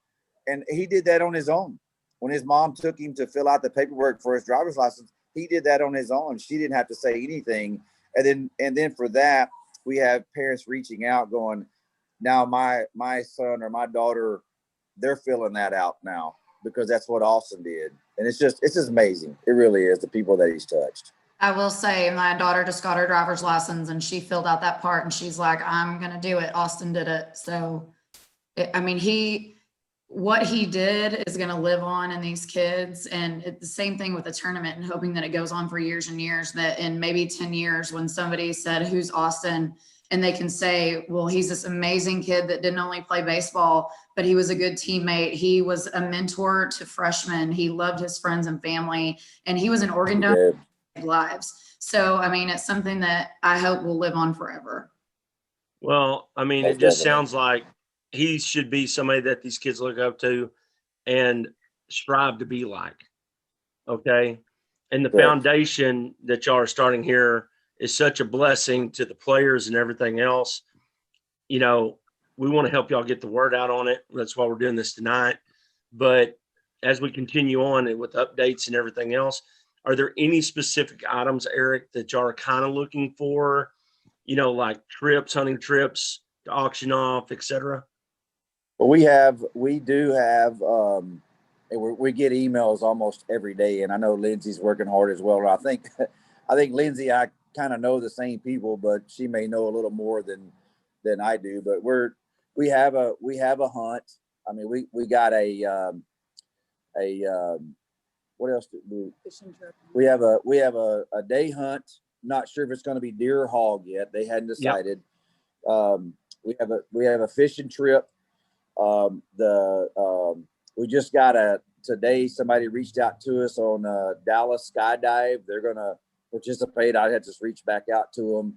and he did that on his own. when his mom took him to fill out the paperwork for his driver's license, he did that on his own. She didn't have to say anything. And then for that, we have parents reaching out going, now my son or my daughter, they're filling that out now because that's what Austin did. And it's just amazing. It really is, the people that he's touched. I will say my daughter just got her driver's license and she filled out that part and she's like, I'm going to do it. Austin did it. So, what he did is going to live on in these kids. And it's the same thing with the tournament and hoping that it goes on for years and years, that in maybe 10 years, when somebody said, who's Austin? And they can say, well, he's this amazing kid that didn't only play baseball, but he was a good teammate. He was a mentor to freshmen. He loved his friends and family, and he was an organ donor to save lives. So, it's something that I hope will live on forever. Well, it just sounds like he should be somebody that these kids look up to and strive to be like. Okay. And the foundation that y'all are starting here is such a blessing to the players and everything else. We want to help y'all get the word out on it. That's why we're doing this tonight. But as we continue on and with updates and everything else, are there any specific items, Eric, that y'all are kind of looking for, like trips, hunting trips to auction off, etc.? Well, we do have, and we get emails almost every day, and I know Lindsay's working hard as well. I think Lindsay, I kind of know the same people, but she may know a little more than I do. But we have a hunt. We got what else do we have a day hunt. Not sure if it's going to be deer or hog yet. They hadn't decided. Yep. We have a fishing trip. We just got today somebody reached out to us on Dallas Skydive. They're going to participate. I had to reach back out to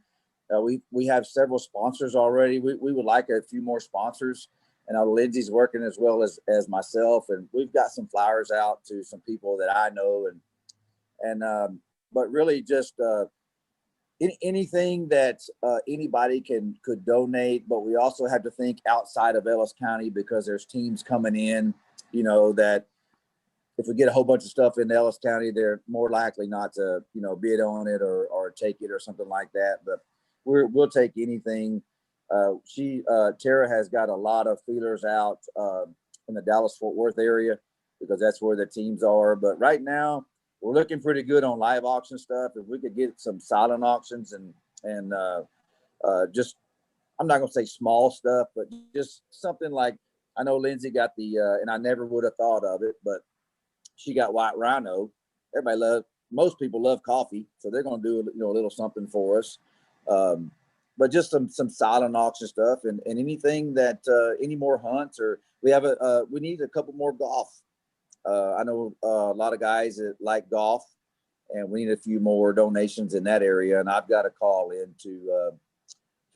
them. We have several sponsors already. We would like a few more sponsors, and Lindsay's working as well as myself, and we've got some flyers out to some people that I know, and but really just anything that anybody could donate. But we also have to think outside of Ellis County, because there's teams coming in, that if we get a whole bunch of stuff in Ellis County, they're more likely not to, bid on it or take it or something like that. But we'll take anything. Tara has got a lot of feelers out in the Dallas-Fort Worth area, because that's where the teams are. But right now, we're looking pretty good on live auction stuff. If we could get some silent auctions and just, I'm not going to say small stuff, but just something like, I know Lindsay got and I never would have thought of it, but she got White Rhino. Most people love coffee, so they're going to do a little something for us. But just some silent auction stuff and anything that any more hunts, or we need a couple more golf. I know a lot of guys that like golf, and we need a few more donations in that area. And I've got to call in to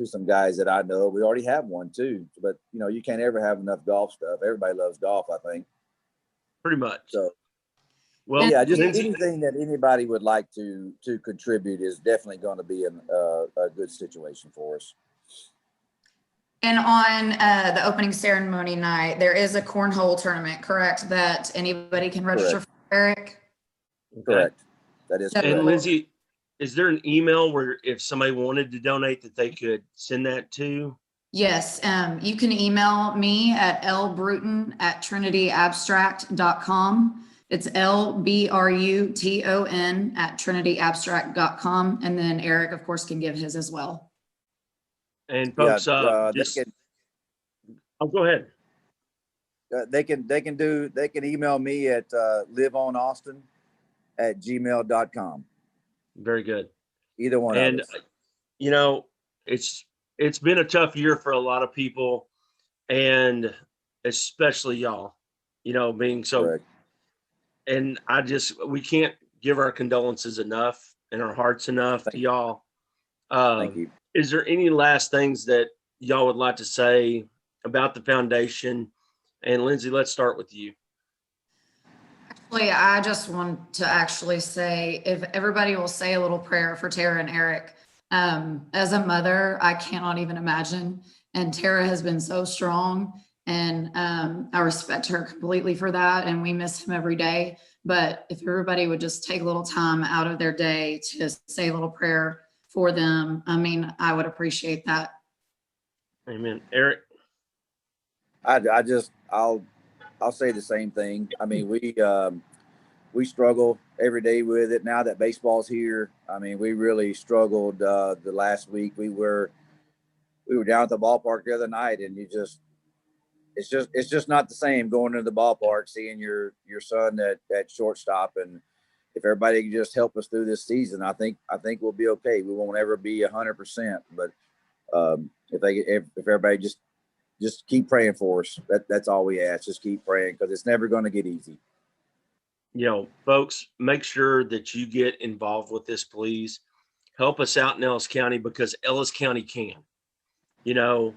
some guys that I know. We already have one too, but you can't ever have enough golf stuff. Everybody loves golf, I think. Pretty much. So, well, yeah, just anything that anybody would like to contribute is definitely going to be a good situation for us. And on the opening ceremony night, there is a cornhole tournament, correct? That anybody can register for, Eric? Correct. That is correct. And Lindsay, is there an email where if somebody wanted to donate that they could send that to? Yes. You can email me at lbruton@trinityabstract.com. It's LBRUTON@trinityabstract.com. And then Eric, of course, can give his as well. And folks, go ahead. They can email me at LiveonAustin@gmail.com. Very good. Either one of us. It's been a tough year for a lot of people, and especially y'all, being so. Correct. And we can't give our condolences enough and our hearts enough to y'all. Thank you. Is there any last things that y'all would like to say about the foundation? And Lindsay, let's start with you. Actually, I just want to say, if everybody will say a little prayer for Tara and Eric. As a mother, I cannot even imagine. And Tara has been so strong. And I respect her completely for that. And we miss him every day. But if everybody would just take a little time out of their day to just say a little prayer for them, I mean, I would appreciate that. Amen. Eric? I'll say the same thing. I mean, we struggle every day with it now that baseball's here. I mean, we really struggled the last week. We were down at the ballpark the other night, and it's just not the same going into the ballpark, seeing your son at shortstop. And if everybody can just help us through this season, I think we'll be okay. We won't ever be 100%, but if everybody just keep praying for us. That's all we ask. Just keep praying, because it's never going to get easy. You know, folks, make sure that you get involved with this, please. Help us out in Ellis County, because Ellis County can. You know,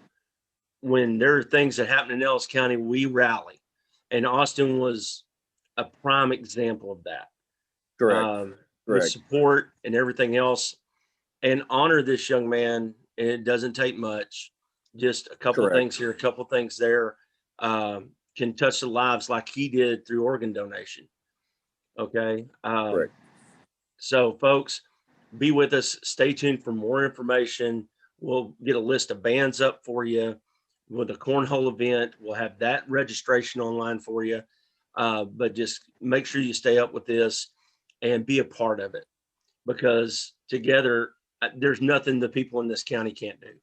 when there are things that happen in Ellis County, we rally. And Austin was a prime example of that. Correct. With support and everything else. And honor this young man. And it doesn't take much. Just a couple of things here, a couple of things there, can touch the lives like he did through organ donation. Okay. So folks, be with us. Stay tuned for more information. We'll get a list of bands up for you with a cornhole event. We'll have that registration online for you. But just make sure you stay up with this and be a part of it, because together there's nothing the people in this county can't do.